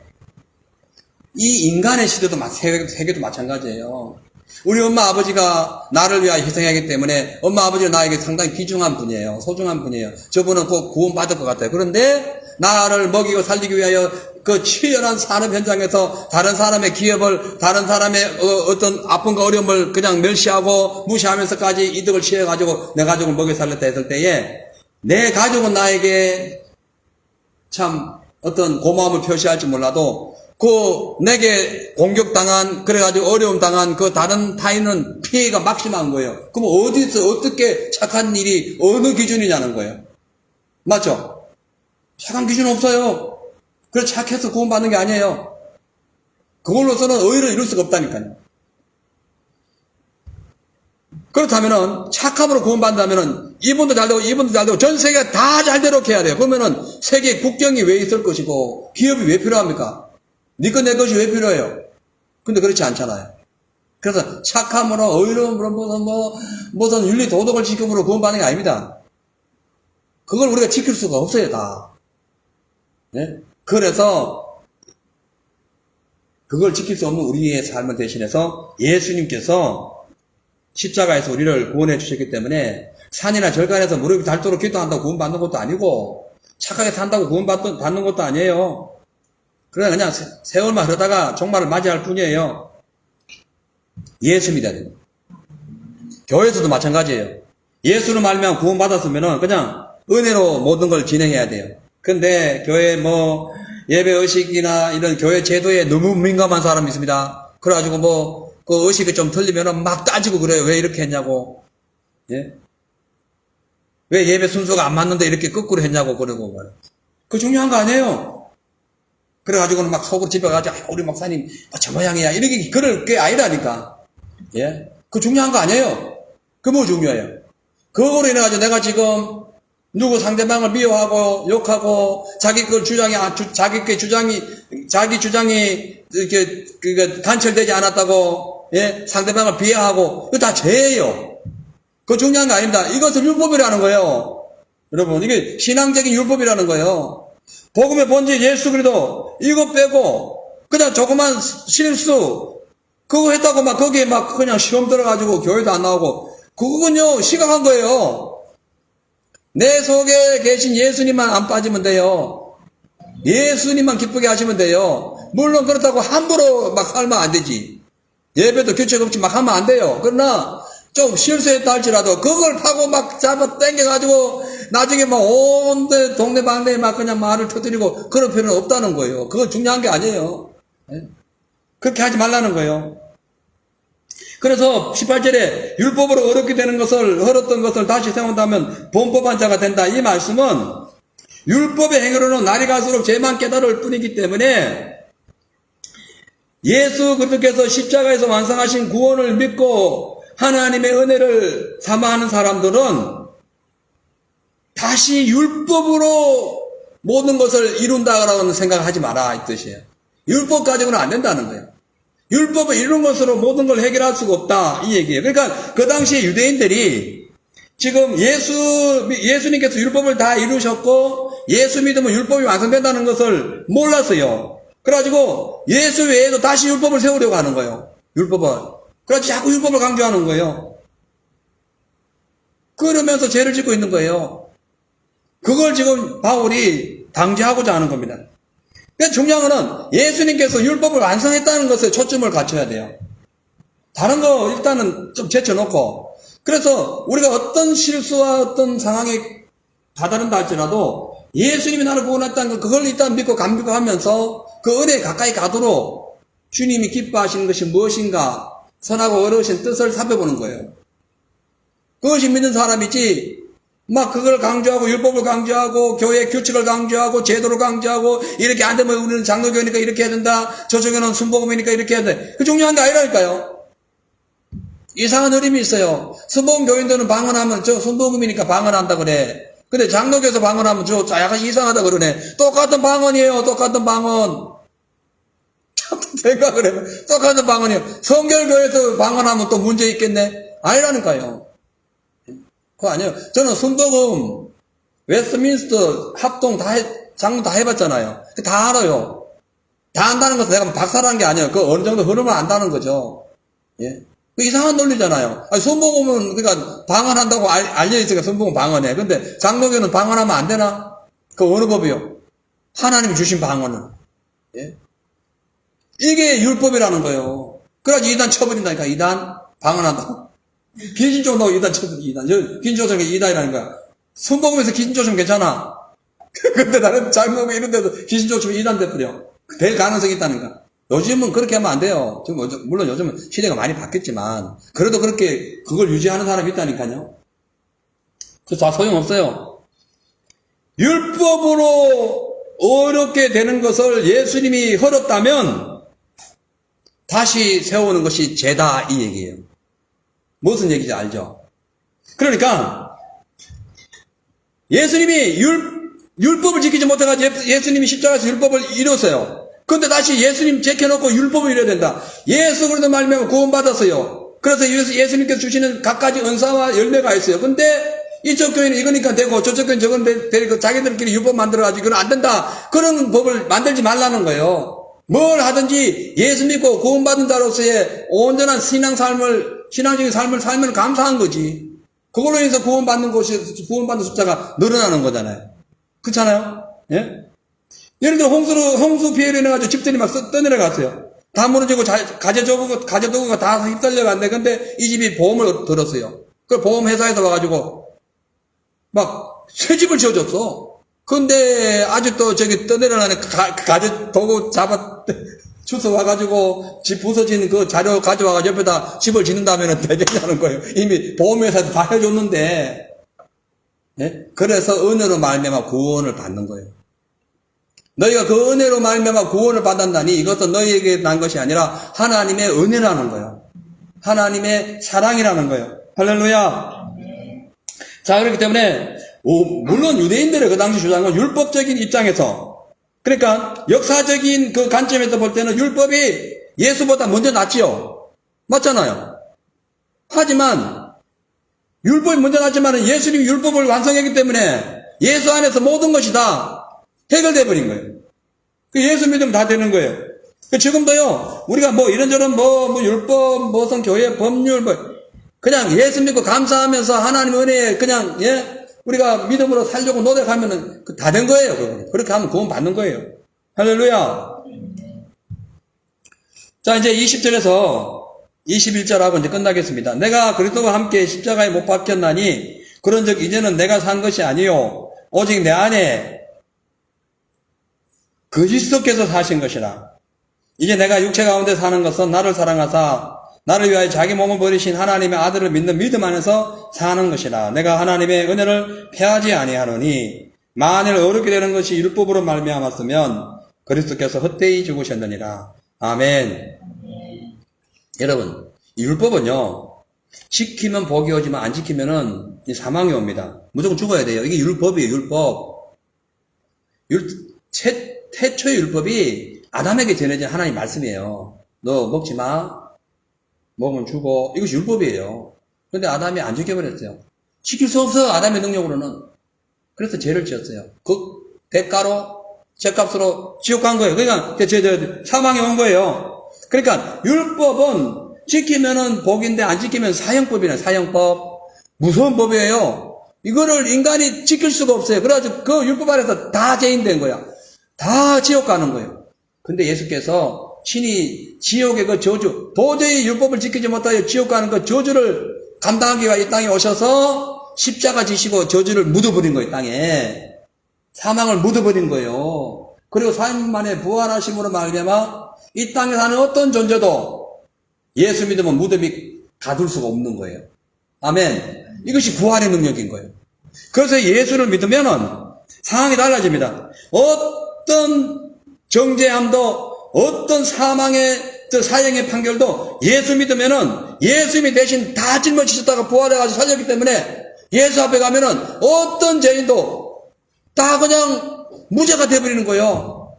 이 인간의 시대도 세계도 마찬가지예요. 우리 엄마 아버지가 나를 위하여 희생하기 때문에 엄마 아버지는 나에게 상당히 귀중한 분이에요. 소중한 분이에요. 저분은 꼭 구원받을 것 같아요. 그런데 나를 먹이고 살리기 위하여 그 치열한 산업 현장에서 다른 사람의 기업을, 다른 사람의 어떤 아픔과 어려움을 그냥 멸시하고 무시하면서까지 이득을 취해가지고 내 가족을 먹여 살렸다 했을 때에 내 가족은 나에게 참 어떤 고마움을 표시할지 몰라도 그 내게 공격당한, 그래가지고 어려움 당한 그 다른 타인은 피해가 막심한 거예요. 그럼 어디서 어떻게 착한 일이 어느 기준이냐는 거예요. 맞죠? 착한 기준 없어요. 그래서 착해서 구원받는 게 아니에요. 그걸로서는 의를 이룰 수가 없다니까요. 그렇다면은 착함으로 구원받는다면은 이분도 잘되고 이분도 잘되고 전 세계가 다 잘되도록 해야 돼요. 그러면은 세계 국경이 왜 있을 것이고 기업이 왜 필요합니까? 네 것 내 것이 왜 필요해요? 근데 그렇지 않잖아요. 그래서 착함으로 의로움으로 무슨 윤리 도덕을 지킴으로 구원받는 게 아닙니다. 그걸 우리가 지킬 수가 없어요, 다. 네? 그래서 그걸 지킬 수 없는 우리의 삶을 대신해서 예수님께서 십자가에서 우리를 구원해 주셨기 때문에 산이나 절간에서 무릎이 닳도록 기도한다고 구원받는 것도 아니고 착하게 산다고 구원받는 것도 아니에요. 그냥 세월만 흐르다가 종말을 맞이할 뿐이에요. 예수 믿어야 돼요. 교회에서도 마찬가지예요. 예수를 말미암아 구원받았으면은 그냥 은혜로 모든 걸 진행해야 돼요. 근데 교회 예배 의식이나 이런 교회 제도에 너무 민감한 사람이 있습니다. 그래가지고 그 의식이 좀 틀리면은 막 따지고 그래요. 왜 이렇게 했냐고. 예? 왜 예배 순서가 안 맞는데 이렇게 거꾸로 했냐고 그러고 말이에요. 그거 중요한 거 아니에요. 그래가지고는 막 속으로 집에 가서 우리 목사님 저 모양이야 이렇게 그럴 게 아니라니까. 예? 그거 중요한 거 아니에요. 그거 뭐 중요해요. 그거로 인해가지고 내가 지금 누구 상대방을 미워하고 욕하고 자기 주장이 이렇게 관철되지 않았다고, 예? 상대방을 비하하고, 이거 다 죄예요. 그거 중요한 거 아닙니다. 이것을 율법이라는 거예요. 여러분, 이게 신앙적인 율법이라는 거예요. 복음의 본질 예수 그리스도 이거 빼고 그냥 조그만 실수 그거 했다고 막 거기에 막 그냥 시험 들어가지고 교회도 안 나오고 그거는요 심각한 거예요. 내 속에 계신 예수님만 안 빠지면 돼요. 예수님만 기쁘게 하시면 돼요. 물론 그렇다고 함부로 막 살면 안 되지. 예배도 규칙 없이 막 하면 안 돼요. 그러나 좀 실수했다 할지라도 그걸 파고 막 잡아 당겨가지고 나중에 막 온 동네방네에 막 그냥 말을 터뜨리고 그럴 필요는 없다는 거예요. 그건 중요한 게 아니에요. 그렇게 하지 말라는 거예요. 그래서 18절에 율법으로 어렵게 되는 것을 헐었던 것을 다시 세운다면 본법한 자가 된다. 이 말씀은 율법의 행위로는 날이 갈수록 죄만 깨달을 뿐이기 때문에 예수 그리스도께서 십자가에서 완성하신 구원을 믿고 하나님의 은혜를 사모하는 사람들은 다시 율법으로 모든 것을 이룬다라는 생각을 하지 마라 이 뜻이에요. 율법 가지고는 안 된다는 거예요. 율법을 이룬 것으로 모든 걸 해결할 수가 없다 이 얘기예요. 그러니까 그 당시에 유대인들이 지금 예수님께서 율법을 다 이루셨고 예수 믿으면 율법이 완성된다는 것을 몰랐어요. 그래가지고 예수 외에도 다시 율법을 세우려고 하는 거예요. 율법을. 그래서 자꾸 율법을 강조하는 거예요. 그러면서 죄를 짓고 있는 거예요. 그걸 지금 바울이 방지하고자 하는 겁니다. 그러니까 중요한 거는 예수님께서 율법을 완성했다는 것에 초점을 갖춰야 돼요. 다른 거 일단은 좀 제쳐놓고 그래서 우리가 어떤 실수와 어떤 상황에 다다른다 할지라도 예수님이 나를 구원했다는 거 그걸 일단 믿고 감격하면서 그 은혜에 가까이 가도록 주님이 기뻐하시는 것이 무엇인가 선하고 어려우신 뜻을 살펴보는 거예요. 그것이 믿는 사람이지 막 그걸 강조하고 율법을 강조하고 교회 규칙을 강조하고 제도를 강조하고 이렇게 안 되면 우리는 장로교니까 이렇게 해야 된다. 저쪽에는 순복음이니까 이렇게 해야 돼. 그 중요한 게 아니라니까요. 이상한 흐름이 있어요. 순복음 교인들은 방언하면 저 순복음이니까 방언한다 그래. 근데 장로교에서 방언하면 저 약간 이상하다 그러네. 똑같은 방언이에요. 똑같은 방언. 참 생각을 해봐. 똑같은 방언이에요. 성결교에서 방언하면 또 문제 있겠네. 아니라니까요. 그거 아니에요. 저는 순복음, 웨스트민스터 합동 장로 다 해봤잖아요. 다 알아요. 다 안다는 것은 내가 박사라는 게 아니에요. 그 어느 정도 흐름을 안다는 거죠. 예. 그 이상한 논리잖아요. 아니, 순복음은, 그러니까, 방언한다고 알려있으니까 순복음 방언해. 근데 장로교는 방언하면 안 되나? 그 어느 법이요? 하나님이 주신 방언은. 예. 이게 율법이라는 거예요. 그래가지고 이단 쳐버린다니까, 이단. 방언한다고. 기신조성하고 이단 쳐버린 이단. 기신조성이 이단이라는 거야. 순복음에서 기신조성 괜찮아. 근데 나는 장로교 이런 데도 기신조성이 이단 돼버려. 될 가능성이 있다니까. 요즘은 그렇게 하면 안 돼요. 물론 요즘은 시대가 많이 바뀌었지만, 그래도 그렇게 그걸 유지하는 사람이 있다니까요. 그래서 다 소용없어요. 율법으로 어렵게 되는 것을 예수님이 헐었다면, 다시 세우는 것이 죄다, 이 얘기예요. 무슨 얘기인지 알죠? 그러니까, 예수님이 율법을 지키지 못해가지고 예수님이 십자가에서 율법을 이뤘어요. 근데 다시 예수님 제껴놓고 율법을 이뤄야 된다. 예수 그리스도 말미암아 구원받았어요. 그래서 예수님께서 주시는 각가지 은사와 열매가 있어요. 근데 이쪽 교회는 이거니까 되고 저쪽 교회는 저건 되고 자기들끼리 율법 만들어가지고 이건 안 된다. 그런 법을 만들지 말라는 거예요. 뭘 하든지 예수 믿고 구원받은 자로서의 온전한 신앙적인 삶을 살면 감사한 거지. 그걸로 인해서 구원받는 숫자가 늘어나는 거잖아요. 그렇잖아요? 예? 예를 들어 홍수 피해를 해가지고 집들이 막 떠내려갔어요. 다 무너지고 가재도구가 다 휩쓸려갔네. 근데 이 집이 보험을 들었어요. 그 보험회사에서 와가지고 막 새 집을 지어줬어. 근데 아직도 저기 떠내려가는 가재도구 주워 와가지고 집 부서진 그 자료 가져와가지고 옆에다 집을 짓는다면 되겠냐는 거예요. 이미 보험회사에서 다 해줬는데. 네? 그래서 은혜로 말미암아 구원을 받는 거예요. 너희가 그 은혜로 말미암아 구원을 받았다니 이것은 너희에게 난 것이 아니라 하나님의 은혜라는 거예요. 하나님의 사랑이라는 거예요. 할렐루야. 자, 그렇기 때문에 물론 유대인들의 그 당시 주장은 율법적인 입장에서 그러니까 역사적인 그 관점에서 볼 때는 율법이 예수보다 먼저 낫지요. 맞잖아요. 하지만 율법이 먼저 났지만 예수님이 율법을 완성했기 때문에 예수 안에서 모든 것이 다 해결돼 버린 거예요. 그 예수 믿으면 다 되는 거예요. 지금도요, 우리가 뭐 이런저런 뭐 율법, 무슨 교회 법률, 그냥 예수 믿고 감사하면서 하나님 은혜에 그냥, 우리가 믿음으로 살려고 노력하면은 다 된 거예요. 그거는. 그렇게 하면 구원 받는 거예요. 할렐루야. 자, 이제 20절에서 21절하고 이제 끝나겠습니다. 내가 그리스도와 함께 십자가에 못 박혔나니 그런즉 이제는 내가 산 것이 아니요 오직 내 안에 그리스도께서 사신 것이라. 이제 내가 육체 가운데 사는 것은 나를 사랑하사 나를 위하여 자기 몸을 버리신 하나님의 아들을 믿는 믿음 안에서 사는 것이라. 내가 하나님의 은혜를 패하지 아니하노니 만일 어렵게 되는 것이 율법으로 말미암았으면 그리스도께서 헛되이 죽으셨느니라. 아멘. 여러분, 이 율법은요, 지키면 복이 오지만 안 지키면은 사망이 옵니다. 무조건 죽어야 돼요. 이게 율법이에요, 율법. 태초의 율법이 아담에게 전해진 하나님 말씀이에요. 너 먹지 마. 먹으면 죽어. 이것이 율법이에요. 근데 아담이 안 지켜버렸어요. 지킬 수 없어, 아담의 능력으로는. 그래서 죄를 지었어요. 그 대가로, 죄값으로 지옥 간 거예요. 그러니까, 사망에 온 거예요. 그러니까, 율법은 지키면은 복인데 안 지키면 사형법이네, 사형법. 무서운 법이에요. 이거를 인간이 지킬 수가 없어요. 그래가지고 그 율법 아래서 다 죄인 된 거야. 다 지옥 가는 거예요. 근데 예수께서 친히 지옥의 그 저주, 도저히 율법을 지키지 못하여 지옥 가는 그 저주를 감당하기 위해 이 땅에 오셔서 십자가 지시고 저주를 묻어버린 거예요, 땅에. 사망을 묻어버린 거예요. 그리고 3일 만에 부활하심으로 말미암아 이 땅에 사는 어떤 존재도 예수 믿으면 무덤이 가둘 수가 없는 거예요. 아멘. 이것이 부활의 능력인 거예요. 그래서 예수를 믿으면은 상황이 달라집니다. 어떤 정죄함도 어떤 사망의 사형의 판결도 예수 믿으면은 예수님이 대신 다 짊어지셨다가 부활해가지고 살렸기 때문에 예수 앞에 가면은 어떤 죄인도 다 그냥 무죄가 되어버리는 거예요.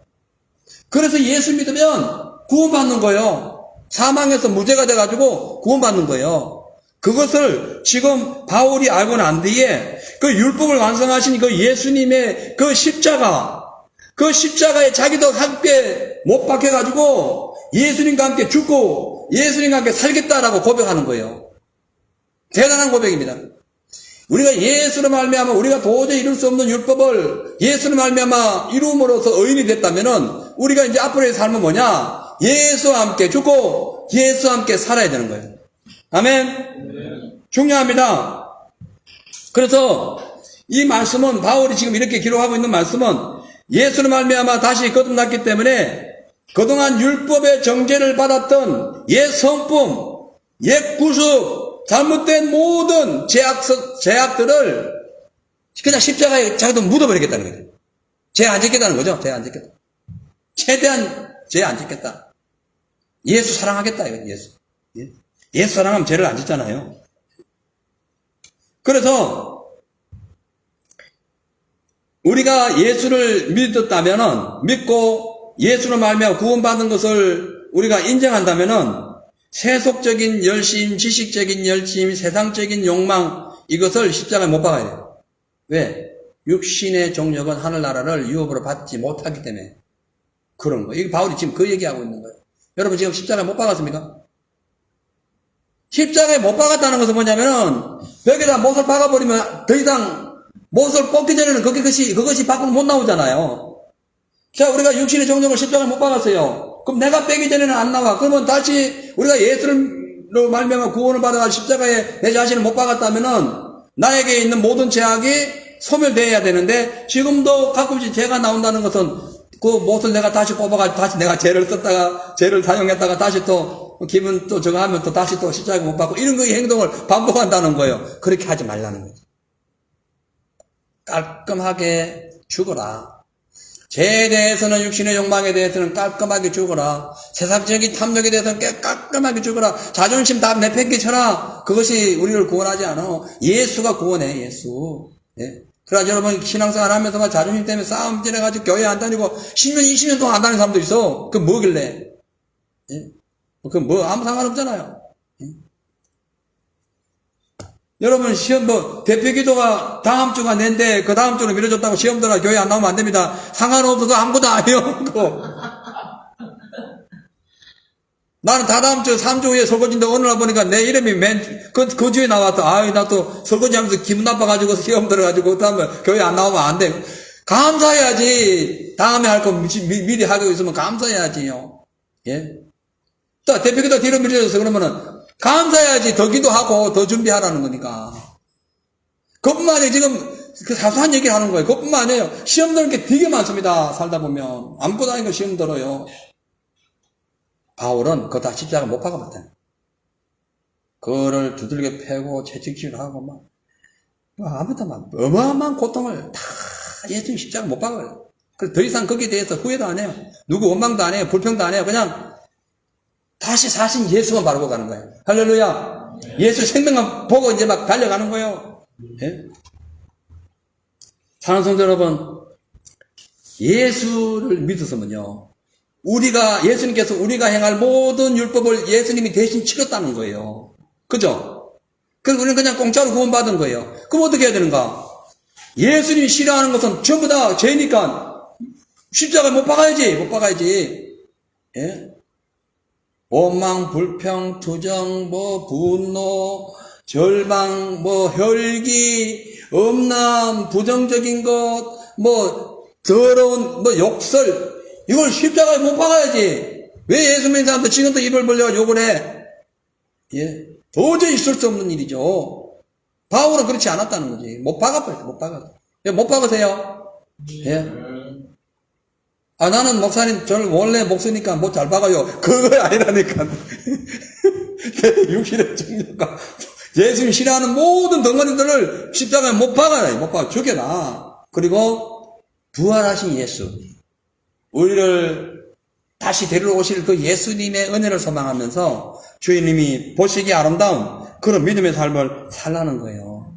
그래서 예수 믿으면 구원받는 거예요. 사망에서 무죄가 돼가지고 구원받는 거예요. 그것을 지금 바울이 알고 난 뒤에 그 율법을 완성하신 그 예수님의 그 십자가, 그 십자가에 자기도 함께 못 박혀가지고 예수님과 함께 죽고 예수님과 함께 살겠다라고 고백하는 거예요. 대단한 고백입니다. 우리가 예수로 말미암아 우리가 도저히 이룰 수 없는 율법을 예수로 말미암아 이루음으로써 의인이 됐다면은 우리가 이제 앞으로의 삶은 뭐냐? 예수와 함께 죽고 예수와 함께 살아야 되는 거예요. 아멘. 중요합니다. 그래서 이 말씀은 바울이 지금 이렇게 기록하고 있는 말씀은 예수로 말미암아 다시 거듭났기 때문에 그동안 율법의 정죄를 받았던 옛 성품, 옛 구습, 잘못된 모든 죄악들을 그냥 십자가에 자기도 묻어버리겠다는 거죠. 죄 안 짓겠다는 거죠. 죄 안 짓겠다. 최대한 죄 안 짓겠다. 예수 사랑하겠다. 이거 예수. 예수 사랑하면 죄를 안 짓잖아요. 그래서 우리가 예수를 믿었다면은 믿고 예수로 말미암아 구원받은 것을 우리가 인정한다면은 세속적인 열심, 지식적인 열심, 세상적인 욕망 이것을 십자가에 못 박아야 돼요. 왜? 육신의 종력은 하늘나라를 유업으로 받지 못하기 때문에 그런 거예요. 이게 바울이 지금 그 얘기하고 있는 거예요. 여러분 지금 십자가에 못 박았습니까? 십자가에 못 박았다는 것은 뭐냐면은 벽에다 못을 박아버리면 더 이상 못을 뽑기 전에는 그것이 밖으로 못 나오잖아요. 자, 우리가 육신의 종력을 십자가에 못 박았어요. 그럼 내가 빼기 전에는 안 나와. 그러면 다시 우리가 예수로 말미암아 구원을 받아가지고 십자가에 내 자신을 못 박았다면은 나에게 있는 모든 죄악이 소멸되어야 되는데 지금도 가끔씩 죄가 나온다는 것은 그 못을 내가 다시 뽑아가지고 다시 내가 죄를 썼다가 죄를 사용했다가 다시 또 기분 또 저거 하면 또 다시 또 십자가에 못 박고 이런 거의 행동을 반복한다는 거예요. 그렇게 하지 말라는 거죠. 깔끔하게 죽어라. 죄에 대해서는 육신의 욕망에 대해서는 깔끔하게 죽어라. 세상적인 탐욕에 대해서는 깔끔하게 죽어라. 자존심 다 내팽개쳐라. 그것이 우리를 구원하지 않아. 예수가 구원해. 예수. 예. 그래서 여러분 신앙생활 하면서 자존심 때문에 싸움 지내가지고 교회 안 다니고 10년 20년 동안 안 다니는 사람도 있어. 그건 뭐길래? 예. 그건 뭐 아무 상관없잖아요. 예. 여러분 시험 대표 기도가 다음 주가 낸데 그 다음 주로 미뤄졌다고 시험 들어 교회 안 나오면 안 됩니다. 상관없어서 아무것도 안 해요. 나는 다다음 주 3주 후에 설거지인데 오늘 와보니까 내 이름이 그 주에 나왔어. 아유, 나 또 설거지 하면서 기분 나빠가지고 시험 들어가지고 그 다음에 교회 안 나오면 안 돼. 감사해야지. 다음에 할 거 미리 하고 있으면 감사해야지요. 예? 또 대표기도 뒤로 미뤄져서 그러면은 감사해야지. 더 기도하고 더 준비하라는 거니까. 그것뿐만 아니라 지금 그 사소한 얘기를 하는 거예요. 그것뿐만 아니에요. 시험 드는 게 되게 많습니다. 살다 보면. 아무것도 아니고 시험 들어요. 바울은 그거 다 십자가 못 박아봤다는 거예요. 그거를 두들겨 패고 채찍질을 하고 아무도 어마어마한 고통을 다 예수님 십자가 못 박아요. 그래서 더 이상 거기에 대해서 후회도 안 해요. 누구 원망도 안 해요. 불평도 안 해요. 그냥 다시 사신 예수만 바라고 가는 거예요. 할렐루야. 예수 생명만 보고 이제 막 달려가는 거예요. 예? 사랑하는 성도 여러분, 예수를 믿었으면요. 예수님께서 우리가 행할 모든 율법을 예수님이 대신 치렀다는 거예요. 그죠? 그래서 우리는 그냥 공짜로 구원받은 거예요. 그럼 어떻게 해야 되는가? 예수님이 싫어하는 것은 전부 다 죄니까 십자가에 못 박아야지. 예? 원망, 불평, 투정, 분노, 절망, 혈기, 엄남, 부정적인 것, 더러운, 욕설, 이걸 십자가에 못 박아야지. 왜 예수 믿는 사람들 지금도 입을 벌려 욕을 해? 예. 도저히 있을 수 없는 일이죠. 바울은 그렇지 않았다는 거지. 못 박아버려, 못 박아. 못 박으세요? 예. 나는 목사님, 저는 원래 목사니까 못 잘 박아요. 그거 아니라니까. 내 육신의 정력과 예수님 싫어하는 모든 덩어리들을 십자가에 못 박아요. 못 박아. 죽여놔. 그리고 부활하신 예수. 우리를 다시 데리러 오실 그 예수님의 은혜를 소망하면서 주님이 보시기에 아름다운 그런 믿음의 삶을 살라는 거예요.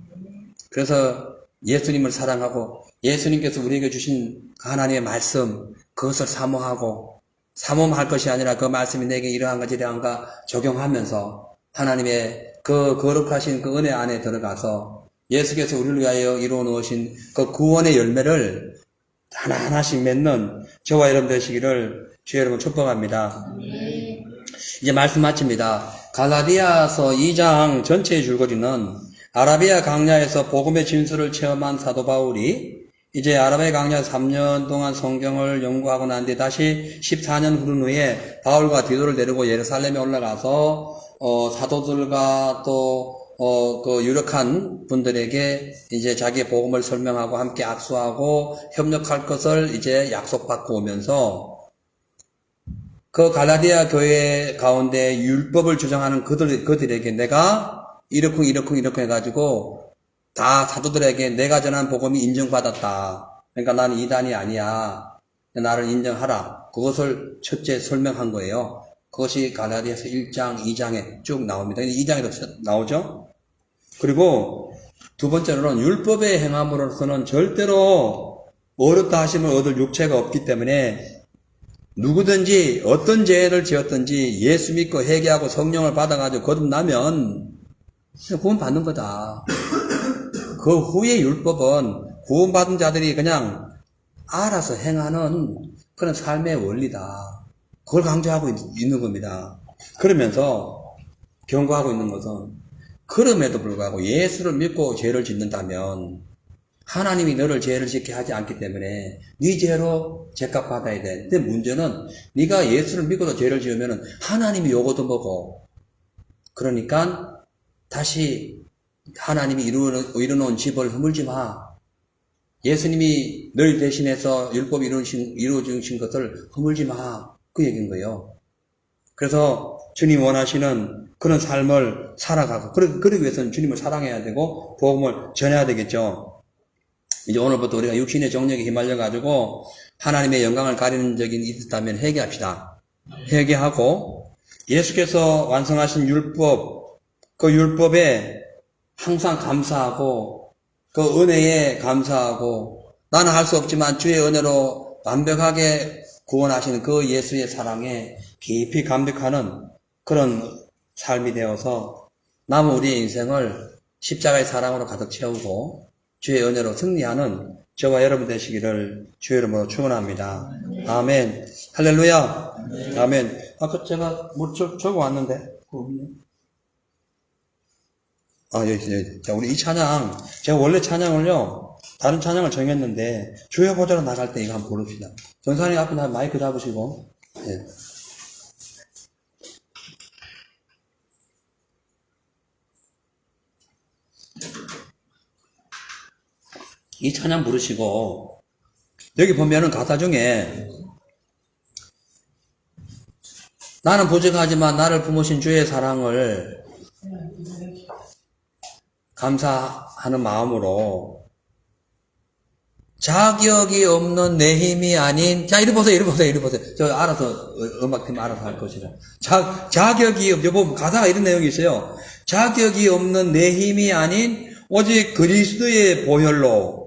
그래서 예수님을 사랑하고 예수님께서 우리에게 주신 하나님의 말씀 그것을 사모하고 사모할 것이 아니라 그 말씀이 내게 이러한가 저러한가 적용하면서 하나님의 그 거룩하신 그 은혜 안에 들어가서 예수께서 우리를 위하여 이루어 놓으신 그 구원의 열매를 하나하나씩 맺는 저와 여러분 되시기를 주의 여러분 축복합니다. 이제 말씀 마칩니다. 갈라디아서 2장 전체의 줄거리는 아라비아 강야에서 복음의 진수를 체험한 사도 바울이 이제 아라비아 강야에서 3년 동안 성경을 연구하고 난 뒤에 다시 14년 흐른 후에 바울과 디도를 데리고 예루살렘에 올라가서 사도들과 또 그 유력한 분들에게 이제 자기의 복음을 설명하고 함께 악수하고 협력할 것을 이제 약속받고 오면서 그 갈라디아 교회 가운데 율법을 주장하는 그들에게 내가 이렇게 해가지고 다 사도들에게 내가 전한 복음이 인정받았다. 그러니까 나는 이단이 아니야. 나를 인정하라. 그것을 첫째 설명한 거예요. 그것이 갈라디아서 1장, 2장에 쭉 나옵니다. 2장에도 나오죠? 그리고 두 번째로는 율법의 행함으로서는 절대로 어렵다 하심을 얻을 육체가 없기 때문에 누구든지 어떤 죄를 지었든지 예수 믿고 회개하고 성령을 받아가지고 거듭나면 구원 받는 거다. 그 후의 율법은 구원받은 자들이 그냥 알아서 행하는 그런 삶의 원리다. 그걸 강조하고 있는 겁니다. 그러면서 경고하고 있는 것은 그럼에도 불구하고 예수를 믿고 죄를 짓는다면 하나님이 너를 죄를 짓게 하지 않기 때문에 네 죄로 죄값 받아야 돼. 근데 문제는 네가 예수를 믿고도 죄를 지으면 하나님이 요거도 먹어. 그러니까 다시 하나님이 이루어놓은 집을 허물지 마. 예수님이 널 대신해서 율법이 이루어주신 것을 허물지 마. 그 얘기인 거예요. 그래서 주님 원하시는 그런 삶을 살아가고 그러기 위해서는 주님을 사랑해야 되고 복음을 전해야 되겠죠. 이제 오늘부터 우리가 육신의 정력에 휘말려가지고 하나님의 영광을 가리는 적이 있었다면 회개합시다. 회개하고 예수께서 완성하신 율법, 그 율법에 항상 감사하고 그 은혜에 감사하고 나는 할 수 없지만 주의 은혜로 완벽하게 구원하시는 그 예수의 사랑에 깊이 감격하는 그런 삶이 되어서 남은 우리의 인생을 십자가의 사랑으로 가득 채우고 주의 은혜로 승리하는 저와 여러분 되시기를 주의 이름으로 축원합니다. 아멘. 할렐루야. 아멘. 아까 제가 뭐 적어 왔는데. 여기. 자, 우리 이 찬양, 제가 원래 찬양을요, 다른 찬양을 정했는데, 주여 보좌로 나갈 때 이거 한번 부릅시다. 전사님 앞에 마이크 잡으시고, 예. 이 찬양 부르시고, 여기 보면은 가사 중에, 나는 부족하지만 나를 품으신 주의 사랑을 감사하는 마음으로 자격이 없는 내 힘이 아닌, 자, 이리 보세요. 저 알아서, 음악팀 알아서 할 것이라. 자격이, 여보, 가사가 이런 내용이 있어요. 자격이 없는 내 힘이 아닌 오직 그리스도의 보혈로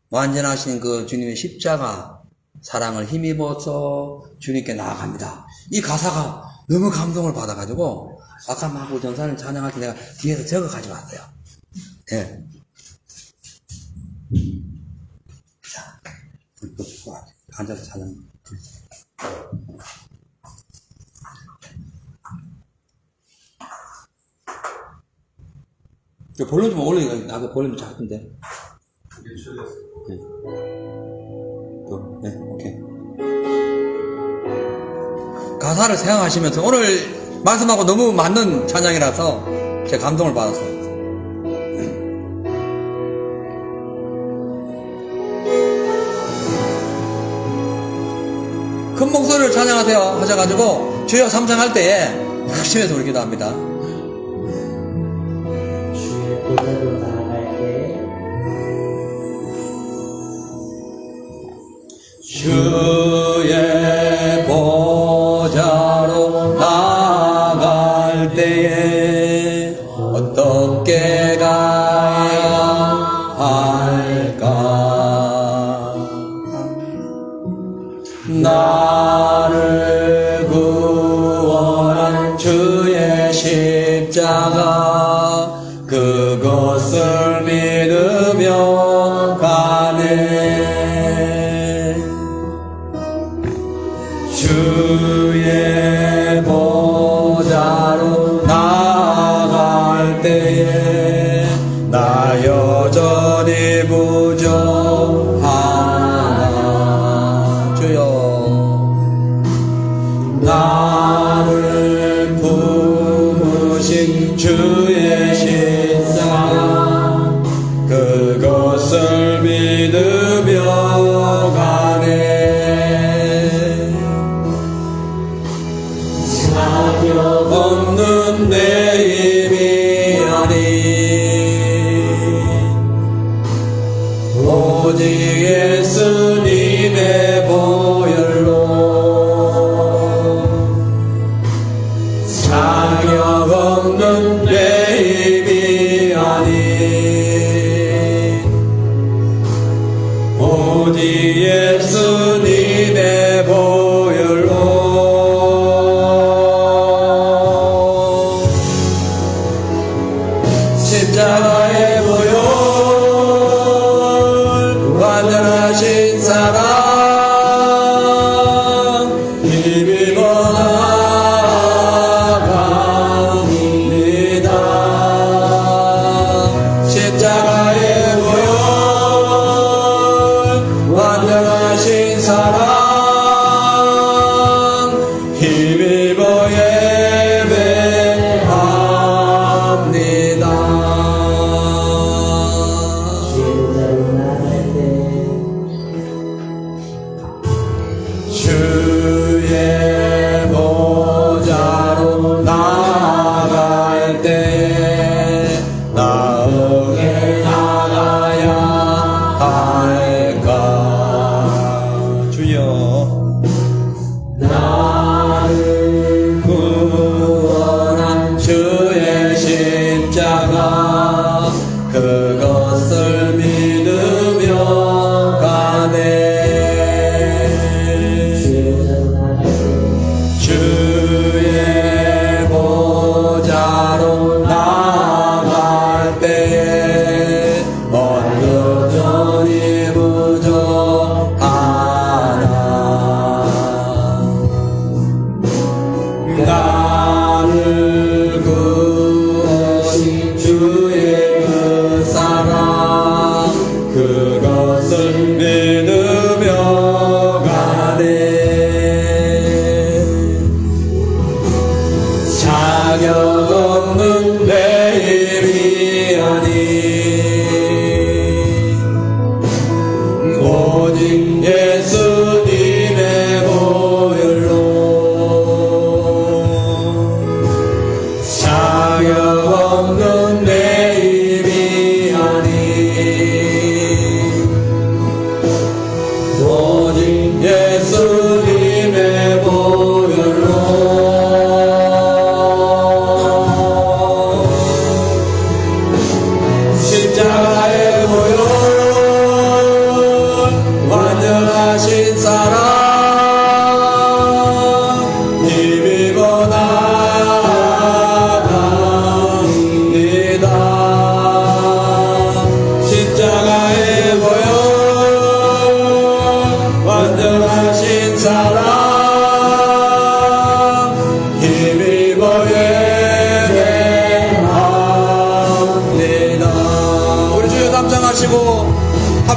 완전하신 그 주님의 십자가 사랑을 힘입어서 주님께 나아갑니다. 이 가사가 너무 감동을 받아가지고 아까 막 우리 전사님 찬양할 때 내가 뒤에서 적어 가지고 왔어요. 예. 자, 앉아서 찬양. 볼륨 좀 올리니까 아까 볼륨 작은데. 네, 오케이. 가사를 생각하시면서 오늘 말씀하고 너무 맞는 찬양이라서 제가 감동을 받았어요. 큰 목소리를 찬양하세요 하셔가지고 주여 삼창할 때에 흑심해서 우리 기도합니다. 주의 보좌로 나아갈 때 주의 보좌로 나아갈 때에 어떻게 가야 할까? 나를 구원한 주의 십자가 그것을 믿으며 가네. 주의 보좌로 나아갈 때에 나 여전히 부족하나. 주여 나를 품으신 주의 십자가 그것을 믿으며 가네. 자격 없는 내 힘이 아닌 오직 예수님의 보혈로 자격 없는 내 힘이 아닌 오직 예수님의 보혈로 십자가의 보혈 완전하신 사랑 힘입어 나아갑니다. 십자가의 보혈 완전하신 사랑 힘입어 주의 보좌로 나아갈 때에 나에게 나가야 할까? 주여 나를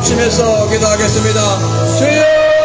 합심해서 기도하겠습니다. 주여